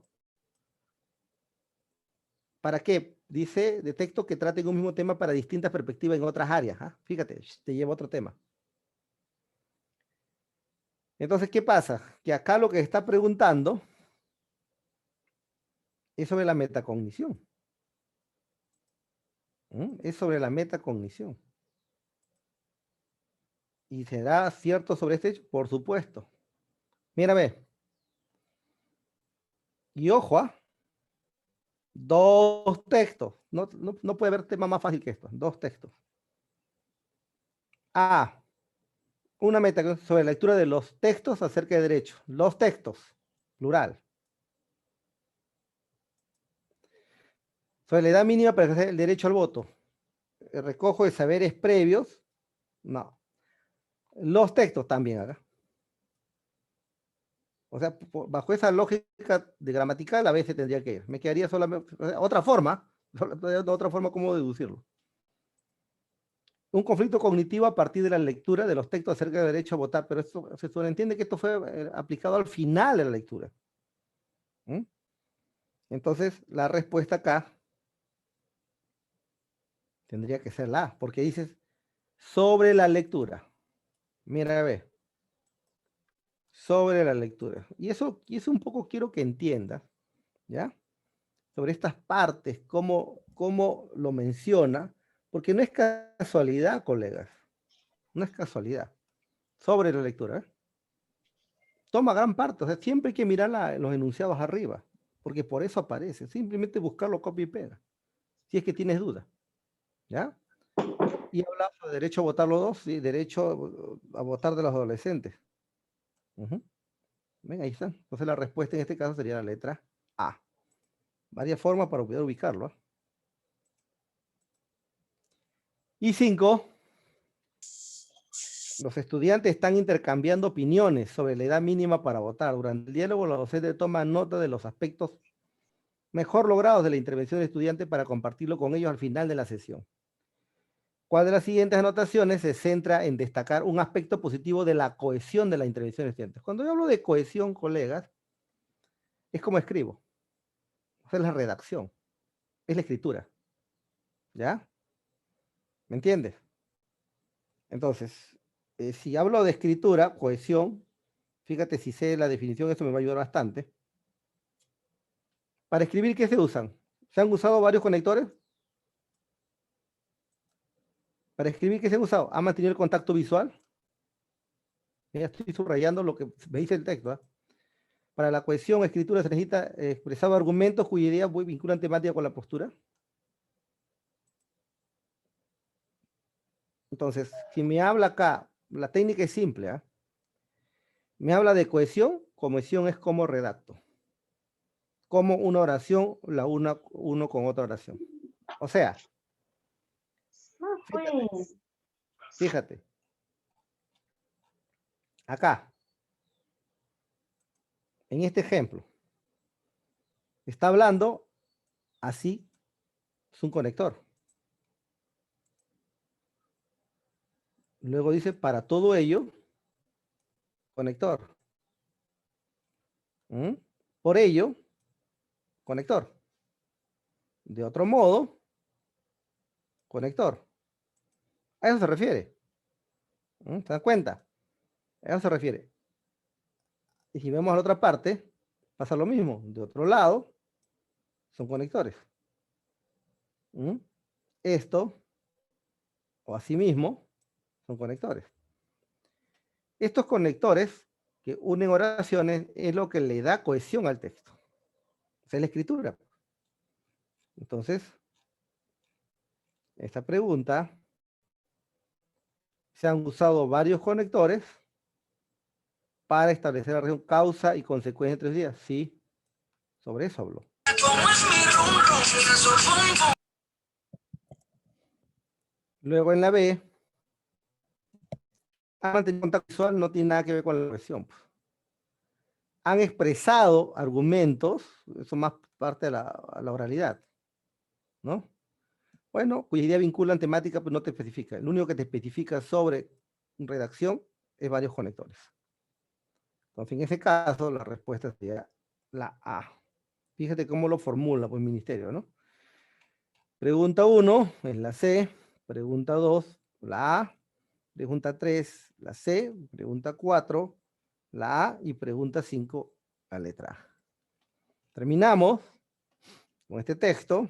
¿Para qué? Dice de texto que traten un mismo tema para distintas perspectivas en otras áreas. Fíjate, te lleva a otro tema. Entonces, ¿qué pasa? Que acá lo que está preguntando es sobre la metacognición. Es sobre la metacognición. ¿Y será cierto sobre este hecho? Por supuesto. Mira, ve. Y ojo, 2 textos. No puede haber tema más fácil que esto. 2 textos. Una meta sobre la lectura de los textos acerca de derecho. Los textos, plural. Sobre la edad mínima para ejercer el derecho al voto. Recojo de saberes previos. No. Los textos también acá. O sea, bajo esa lógica de gramatical a veces tendría que ir. Me quedaría solamente otra forma cómo deducirlo. Un conflicto cognitivo a partir de la lectura de los textos acerca del derecho a votar, pero esto se entiende que esto fue aplicado al final de la lectura. Entonces, la respuesta acá tendría que ser la A, porque dices sobre la lectura. Mira, ve. Sobre la lectura. Y eso un poco quiero que entiendas, ¿ya? Sobre estas partes, cómo lo menciona, porque no es casualidad, colegas. No es casualidad. Sobre la lectura, ¿eh? Toma gran parte, o sea, siempre hay que mirar los enunciados arriba, porque por eso aparece. Simplemente buscarlo copia y pega, si es que tienes duda, ¿ya? Y habla sobre derecho a votar los dos, sí, derecho a votar de los adolescentes. Ven, ahí está. Entonces la respuesta en este caso sería la letra A. Varias formas para poder ubicarlo. Y 5. Los estudiantes están intercambiando opiniones sobre la edad mínima para votar. Durante el diálogo, los docentes toman nota de los aspectos mejor logrados de la intervención del estudiante para compartirlo con ellos al final de la sesión. ¿Cuál de las siguientes anotaciones se centra en destacar un aspecto positivo de la cohesión de la intervención del estudiante? Cuando yo hablo de cohesión, colegas, es como escribo. O sea, es la redacción, es la escritura. ¿Ya? ¿Me entiendes? Entonces, si hablo de escritura, cohesión, fíjate si sé la definición, esto me va a ayudar bastante. Para escribir, ¿qué se usan? ¿Se han usado varios conectores? Para escribir, ¿qué se ha usado? ¿Ha mantenido el contacto visual? Ya estoy subrayando lo que me dice el texto. Para la cohesión, escritura, se necesita expresar argumentos cuya idea vinculan temática con la postura. Entonces, si me habla acá, la técnica es simple. Me habla de cohesión es como redacto. Como una oración, uno con otra oración. O sea, fíjate. Acá, en este ejemplo, está hablando así, es un conector. Luego dice, para todo ello, conector. Por ello, conector. De otro modo, conector. A eso se refiere. ¿Se dan cuenta? A eso se refiere. Y si vemos a la otra parte, pasa lo mismo. De otro lado, son conectores. Esto, o asimismo, son conectores. Estos conectores que unen oraciones es lo que le da cohesión al texto. Esa es la escritura. Entonces, esta pregunta, se han usado varios conectores para establecer la relación causa y consecuencia entre los días. Sí, sobre eso hablo. Luego en la B, han mantenido contacto visual, no tiene nada que ver con la expresión. Han expresado argumentos, eso más parte de la oralidad, ¿no? Bueno, cuya idea vinculan temática, pues no te especifica. El único que te especifica sobre redacción es varios conectores. Entonces, en ese caso, la respuesta sería la A. Fíjate cómo lo formula pues, el ministerio, ¿no? Pregunta 1 es la C, pregunta 2, la A, pregunta 3, la C, pregunta 4, la A y pregunta 5, la letra A. Terminamos con este texto.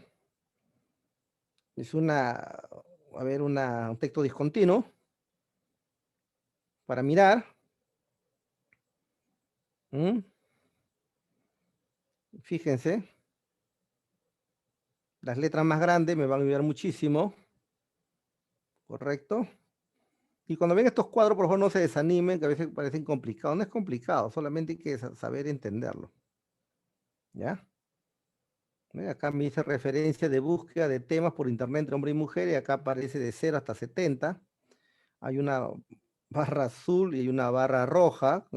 Es un texto discontinuo para mirar. Fíjense, las letras más grandes me van a ayudar muchísimo. ¿Correcto? Y cuando ven estos cuadros, por favor, no se desanimen, que a veces parecen complicados. No es complicado, solamente hay que saber entenderlo. ¿Ya? Acá me dice referencia de búsqueda de temas por internet entre hombre y mujer, y acá aparece de 0 hasta 70. Hay una barra azul y una barra roja,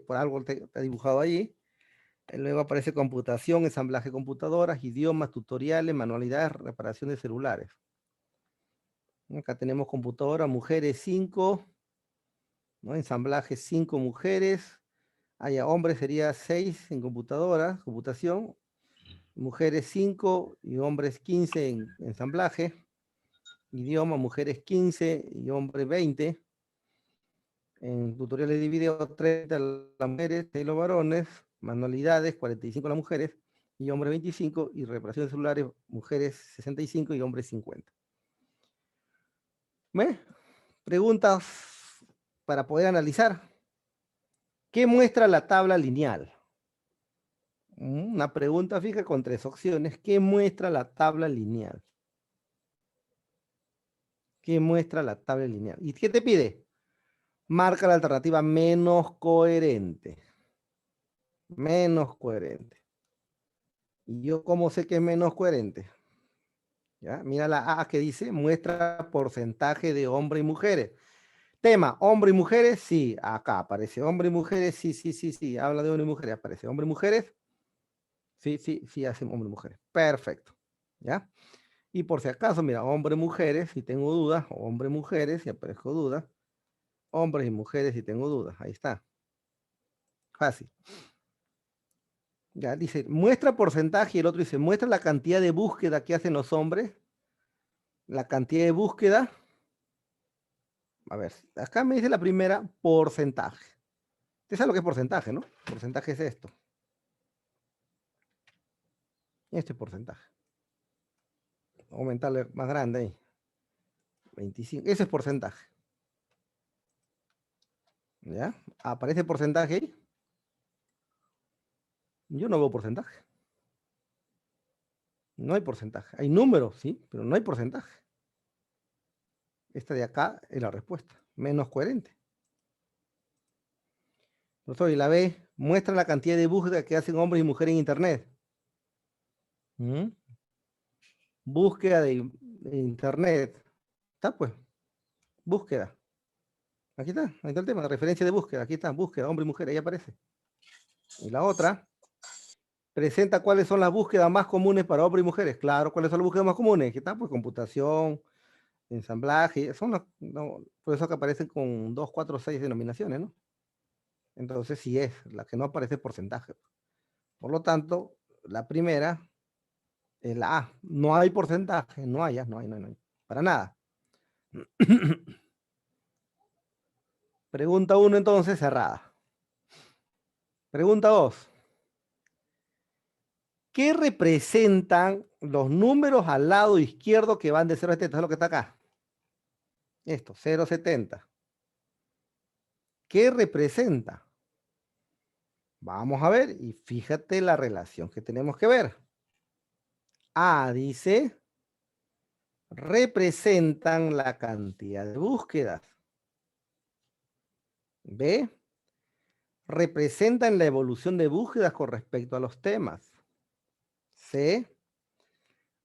por algo está dibujado allí. Luego aparece computación, ensamblaje de computadoras, idiomas, tutoriales, manualidades, reparación de celulares. Acá tenemos computadora, mujeres 5, ¿no? Ensamblaje 5 mujeres, hombres sería 6 en computadora, computación, mujeres 5 y hombres 15 en ensamblaje, idioma, mujeres 15 y hombres 20, en tutoriales de video 30 las mujeres, 6 los varones, manualidades 45 las mujeres y hombres 25, y reparación de celulares, mujeres 65 y hombres 50. ¿Ve? Preguntas para poder analizar. ¿Qué muestra la tabla lineal? Una pregunta fija con 3 opciones. ¿Qué muestra la tabla lineal? ¿Qué muestra la tabla lineal? ¿Y qué te pide? Marca la alternativa menos coherente. Menos coherente. ¿Y yo cómo sé que es menos coherente? ¿Ya? Mira la A que dice, muestra porcentaje de hombres y mujeres. Tema, hombre y mujeres, sí, acá aparece. Hombre y mujeres, sí, sí, sí, sí. Habla de hombre y mujeres, aparece. Hombre y mujeres, sí, sí, sí, hacen hombre y mujeres. Perfecto. ¿Ya? Y por si acaso, mira, hombre y mujeres, si tengo dudas, hombre y mujeres, si aparezco dudas. Hombres y mujeres, si tengo dudas. Ahí está. Fácil. Ya dice, muestra porcentaje, y el otro dice, muestra la cantidad de búsqueda que hacen los hombres. La cantidad de búsqueda. A ver, acá me dice la primera, porcentaje. Usted sabe lo que es porcentaje, ¿no? Porcentaje es esto. Este porcentaje. Aumentarle más grande ahí. 25. Ese es porcentaje. ¿Ya? ¿Aparece porcentaje ahí? Yo no veo porcentaje. No hay porcentaje. Hay números, sí, pero no hay porcentaje. Esta de acá es la respuesta. Menos coherente. Y la B muestra la cantidad de búsquedas que hacen hombres y mujeres en Internet. Búsqueda de Internet. Está pues. Búsqueda. Aquí está el tema, referencia de búsqueda. Aquí está, búsqueda, hombre y mujer, ahí aparece. Y la otra, presenta cuáles son las búsquedas más comunes para hombres y mujeres. Claro, ¿cuáles son las búsquedas más comunes? Aquí está, pues computación, ensamblaje, son por eso que aparecen con 2, 4, 6 denominaciones, ¿no? Entonces sí es, la que no aparece porcentaje. Por lo tanto, la primera es la A. No hay porcentaje, no hay, no hay. Para nada. Pregunta 1 entonces, cerrada. Pregunta 2. ¿Qué representan los números al lado izquierdo que van de 0 a 70? Es lo que está acá. Esto, 0 a 70. ¿Qué representa? Vamos a ver y fíjate la relación que tenemos que ver. A dice, representan la cantidad de búsquedas. B, representan la evolución de búsquedas con respecto a los temas. C,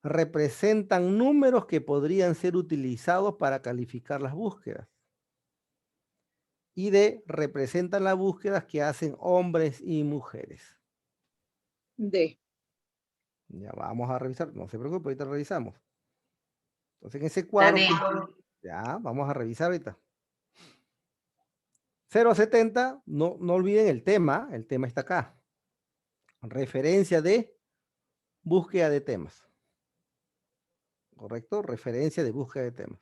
representan números que podrían ser utilizados para calificar las búsquedas. Y D, representan las búsquedas que hacen hombres y mujeres. D. Ya vamos a revisar, no se preocupe, ahorita revisamos. Entonces en ese La cuadro, D. ya vamos a revisar ahorita. 0 a 70, no olviden el tema está acá. Referencia de búsqueda de temas. ¿Correcto? Referencia de búsqueda de temas.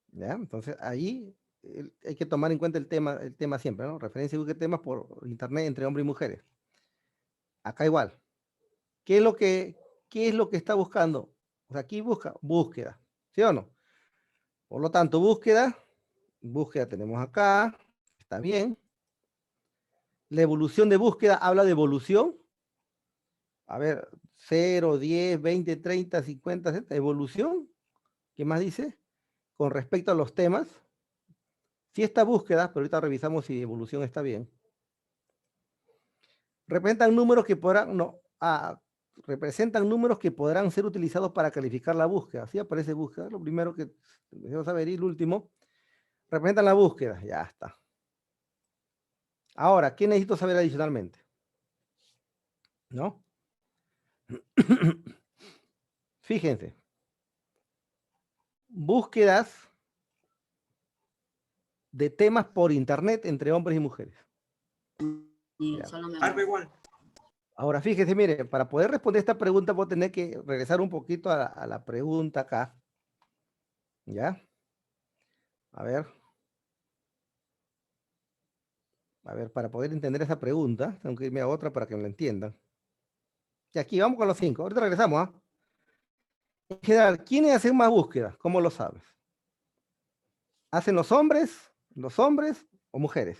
¿Ya? Entonces ahí hay que tomar en cuenta el tema siempre, ¿no? Referencia de búsqueda de temas por internet entre hombres y mujeres. Acá igual. ¿Qué es lo que está buscando? O sea, aquí busca búsqueda, ¿sí o no? Por lo tanto, búsqueda tenemos acá, está bien. La evolución de búsqueda habla de evolución. A ver, 0, 10, 20, 30, 50, 60, evolución. ¿Qué más dice? Con respecto a los temas. Si esta búsqueda, pero ahorita revisamos si evolución está bien. Representan números que podrán, representan números que podrán ser utilizados para calificar la búsqueda. Así aparece búsqueda, lo primero que debemos saber y el último. Representan la búsqueda, ya está. Ahora, ¿qué necesito saber adicionalmente? ¿No? Fíjense. Búsquedas de temas por internet entre hombres y mujeres. Algo igual. Ahora, fíjese, mire, para poder responder esta pregunta voy a tener que regresar un poquito a la pregunta acá. ¿Ya? A ver. A ver, para poder entender esa pregunta, tengo que irme a otra para que me la entiendan. Y aquí vamos con los 5. Ahorita regresamos, ¿ah? En general, ¿quiénes hacen más búsquedas? ¿Cómo lo sabes? ¿Hacen los hombres o mujeres?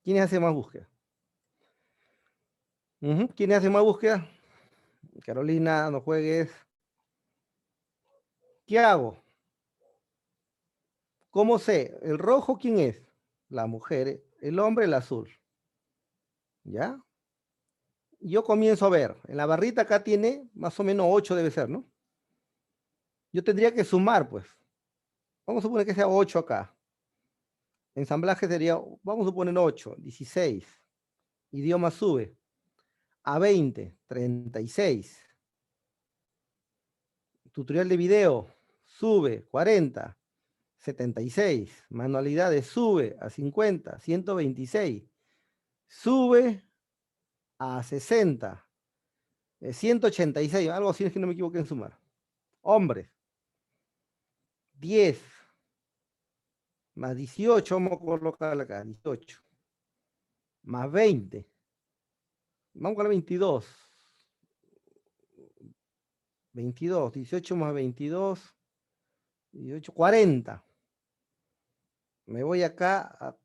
¿Quiénes hacen más búsquedas? ¿Quiénes hacen más búsquedas? Carolina, no juegues. ¿Qué hago? ¿Cómo sé? ¿El rojo quién es? La mujer. El hombre, el azul. ¿Ya? Yo comienzo a ver. En la barrita acá tiene más o menos 8 debe ser, ¿no? Yo tendría que sumar, pues. Vamos a suponer que sea 8 acá. Ensamblaje sería, vamos a poner 8, 16. Idioma sube. A 20, 36. Tutorial de video, sube, 40. 76. Manualidades, sube a 50. 126. Sube a 60. 186. Algo así es que no me equivoqué en sumar. Hombres. 10. Más 18, vamos a colocar acá, 18. Más 20. Vamos con la 22. 22, 18 más 22, 18, 40. Me voy acá,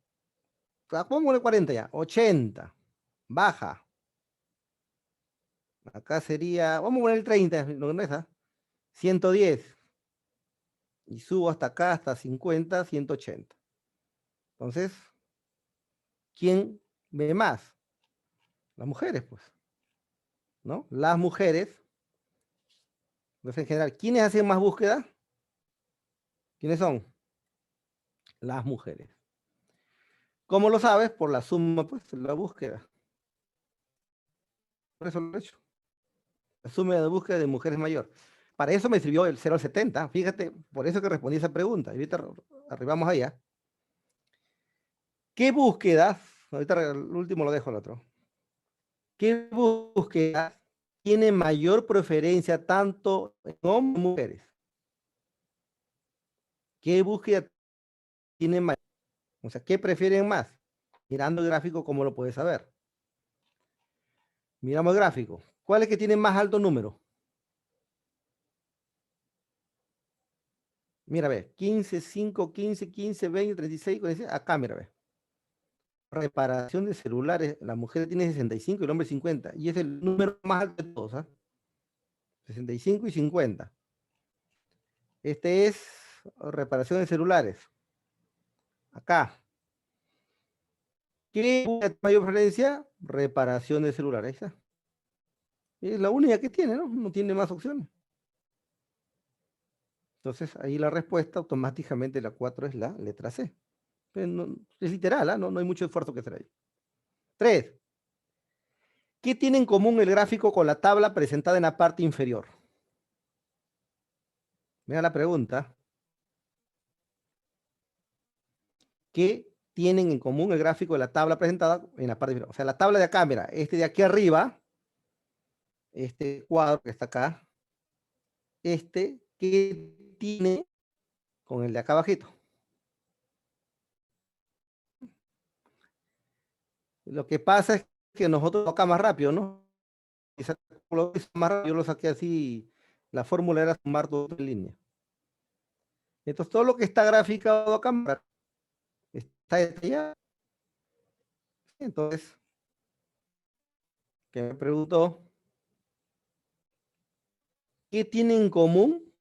pongámosle 40 ya, 80. Baja. Acá sería, vamos a poner el 30, ¿no es? 110. Y subo hasta acá, hasta 50, 180. Entonces, ¿quién ve más? Las mujeres, pues. ¿No? Las mujeres. Entonces, en general, ¿quiénes hacen más búsqueda? ¿Quiénes son? Las mujeres. ¿Cómo lo sabes? Por la suma, pues, la búsqueda. Por eso lo he hecho. Suma de búsqueda de mujeres mayor. Para eso me sirvió el 0 al 70. Fíjate, por eso que respondí esa pregunta. Y ahorita arribamos allá. ¿Qué búsquedas? Ahorita el último lo dejo al otro. ¿Qué búsquedas tiene mayor preferencia tanto en hombres como mujeres? ¿Qué búsqueda tiene mayor? O sea, ¿qué prefieren más? Mirando el gráfico, ¿cómo lo puedes saber? Miramos el gráfico. ¿Cuál es que tiene más alto número? Mira, ve, 15, 5, 15, 15, 20, 36, 46. Acá, mira, ve. Reparación de celulares. La mujer tiene 65 y el hombre 50. Y es el número más alto de todos, ¿ah? 65 y 50. Este es reparación de celulares. Acá. ¿Qué mayor preferencia? Reparación de celulares. Ahí está. Es la única que tiene, ¿no? No tiene más opciones. Entonces, ahí la respuesta automáticamente la 4 es la letra C. No, es literal, ¿eh? No hay mucho esfuerzo que hacer ahí. 3. ¿Qué tiene en común el gráfico con la tabla presentada en la parte inferior? Mira la pregunta. ¿Qué tienen en común el gráfico de la tabla presentada en la parte inferior? O sea, la tabla de acá, mira, este de aquí arriba, este cuadro que está acá, ¿qué tiene con el de acá abajito? Lo que pasa es que nosotros acá más rápido, ¿no? Quizás lo hizo más rápido, yo lo saqué así, la fórmula era sumar dos líneas. Entonces, todo lo que está graficado acá está detallado. Entonces, que me preguntó, ¿qué tiene en común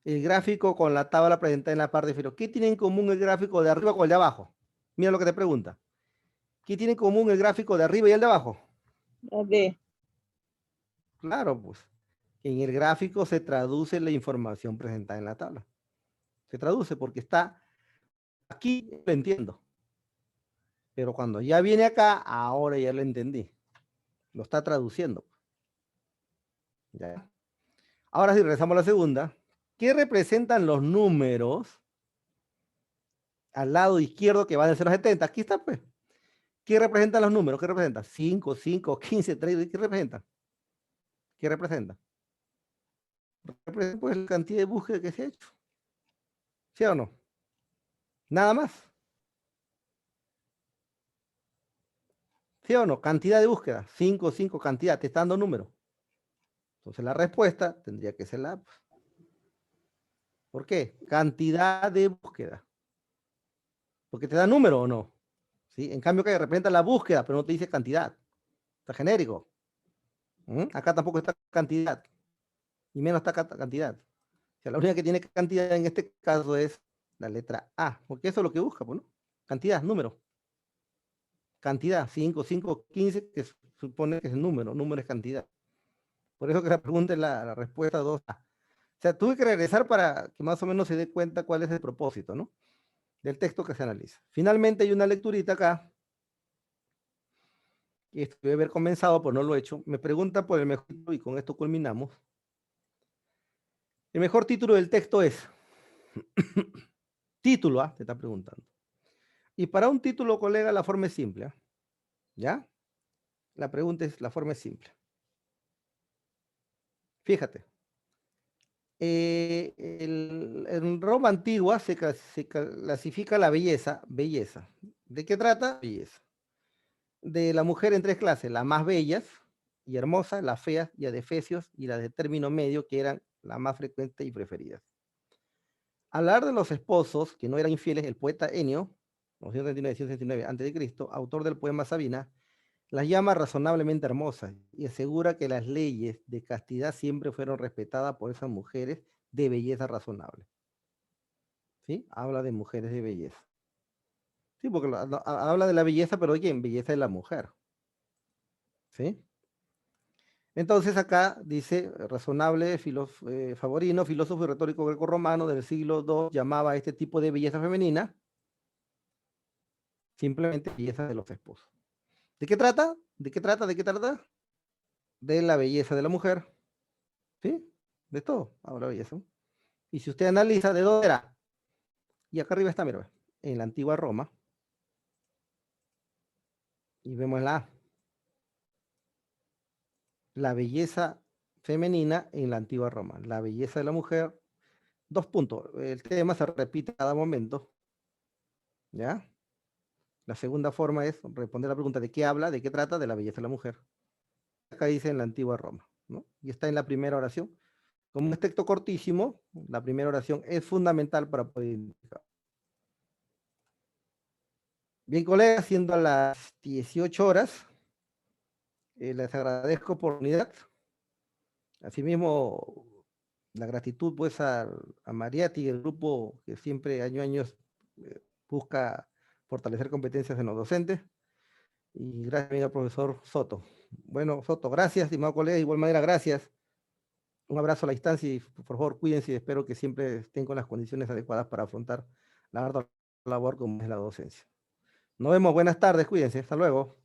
el gráfico con la tabla presentada en la parte inferior? ¿Qué tiene en común el gráfico de arriba con el de abajo? Mira lo que te pregunta. ¿Qué tiene en común el gráfico de arriba y el de abajo? La D. Claro, pues, en el gráfico se traduce la información presentada en la tabla. Se traduce porque está aquí, lo entiendo. Pero cuando ya viene acá, ahora ya lo entendí. Lo está traduciendo. ¿Ya? Ahora sí, regresamos a la segunda. ¿Qué representan los números al lado izquierdo que van de 0 a 70? Aquí está, pues. ¿Qué representan los números? ¿Qué representan? 5, 5, 15, 30. ¿Qué representan? ¿Qué representa? Representa pues la cantidad de búsqueda que se ha hecho. ¿Sí o no? Nada más. ¿Sí o no? Cantidad de búsqueda. 5, 5, cantidad. Te está dando número. Entonces la respuesta tendría que ser la A. ¿Por qué? Cantidad de búsqueda. Porque te da número o no. ¿Sí? En cambio que representa la búsqueda, pero no te dice cantidad. Está genérico. Acá tampoco está cantidad. Y menos está cantidad. O sea, la única que tiene cantidad en este caso es la letra A. Porque eso es lo que busca, pues, ¿no? Cantidad, número. Cantidad, 5, 5, 15, que supone que es el número. Número es cantidad. Por eso que la pregunta es la respuesta 2A. O sea, tuve que regresar para que más o menos se dé cuenta cuál es el propósito, ¿no? Del texto que se analiza. Finalmente hay una lecturita acá. Y esto debe haber comenzado, pero no lo he hecho. Me pregunta por el mejor título y con esto culminamos. El mejor título del texto es título, te está preguntando. Y para un título, colega, la forma es simple. ¿Ya? La pregunta es, la forma es simple. Fíjate. En Roma antigua se clasifica la belleza. Belleza. ¿De qué trata? Belleza. De la mujer en tres clases, las más bellas y hermosas, las feas y adefesios, y las de término medio, que eran las más frecuentes y preferidas. Al hablar de los esposos que no eran infieles, el poeta Enio, 939-169 a.C., autor del poema Sabina, las llama razonablemente hermosas y asegura que las leyes de castidad siempre fueron respetadas por esas mujeres de belleza razonable. ¿Sí? Habla de mujeres de belleza. Sí, porque habla de la belleza, pero oye, en belleza de la mujer. ¿Sí? Entonces acá dice, razonable, Favorino, filósofo y retórico greco-romano del siglo II, llamaba a este tipo de belleza femenina simplemente belleza de los esposos. ¿De qué trata? ¿De qué trata? ¿De qué trata? de la belleza de la mujer, ¿sí? De todo, habla de belleza. Y si usted analiza de dónde era, y acá arriba está, mira, en la antigua Roma, y vemos la belleza femenina en la antigua Roma, la belleza de la mujer, 2 puntos, el tema se repite a cada momento, ¿ya? La segunda forma es responder la pregunta de qué habla, de qué trata, de la belleza de la mujer. Acá dice en la antigua Roma, ¿no? Y está en la primera oración. Como es texto cortísimo, la primera oración es fundamental para poder identificar. Bien, colegas, siendo a las 18 horas, les agradezco por la unidad. Asimismo, la gratitud pues a Mariati y el grupo que siempre año a año busca fortalecer competencias en los docentes. Y gracias también al profesor Soto. Bueno, Soto, gracias, estimado colega, de igual manera, gracias. Un abrazo a la distancia y por favor cuídense y espero que siempre estén con las condiciones adecuadas para afrontar la ardua labor como es la docencia. Nos vemos, buenas tardes, cuídense, hasta luego.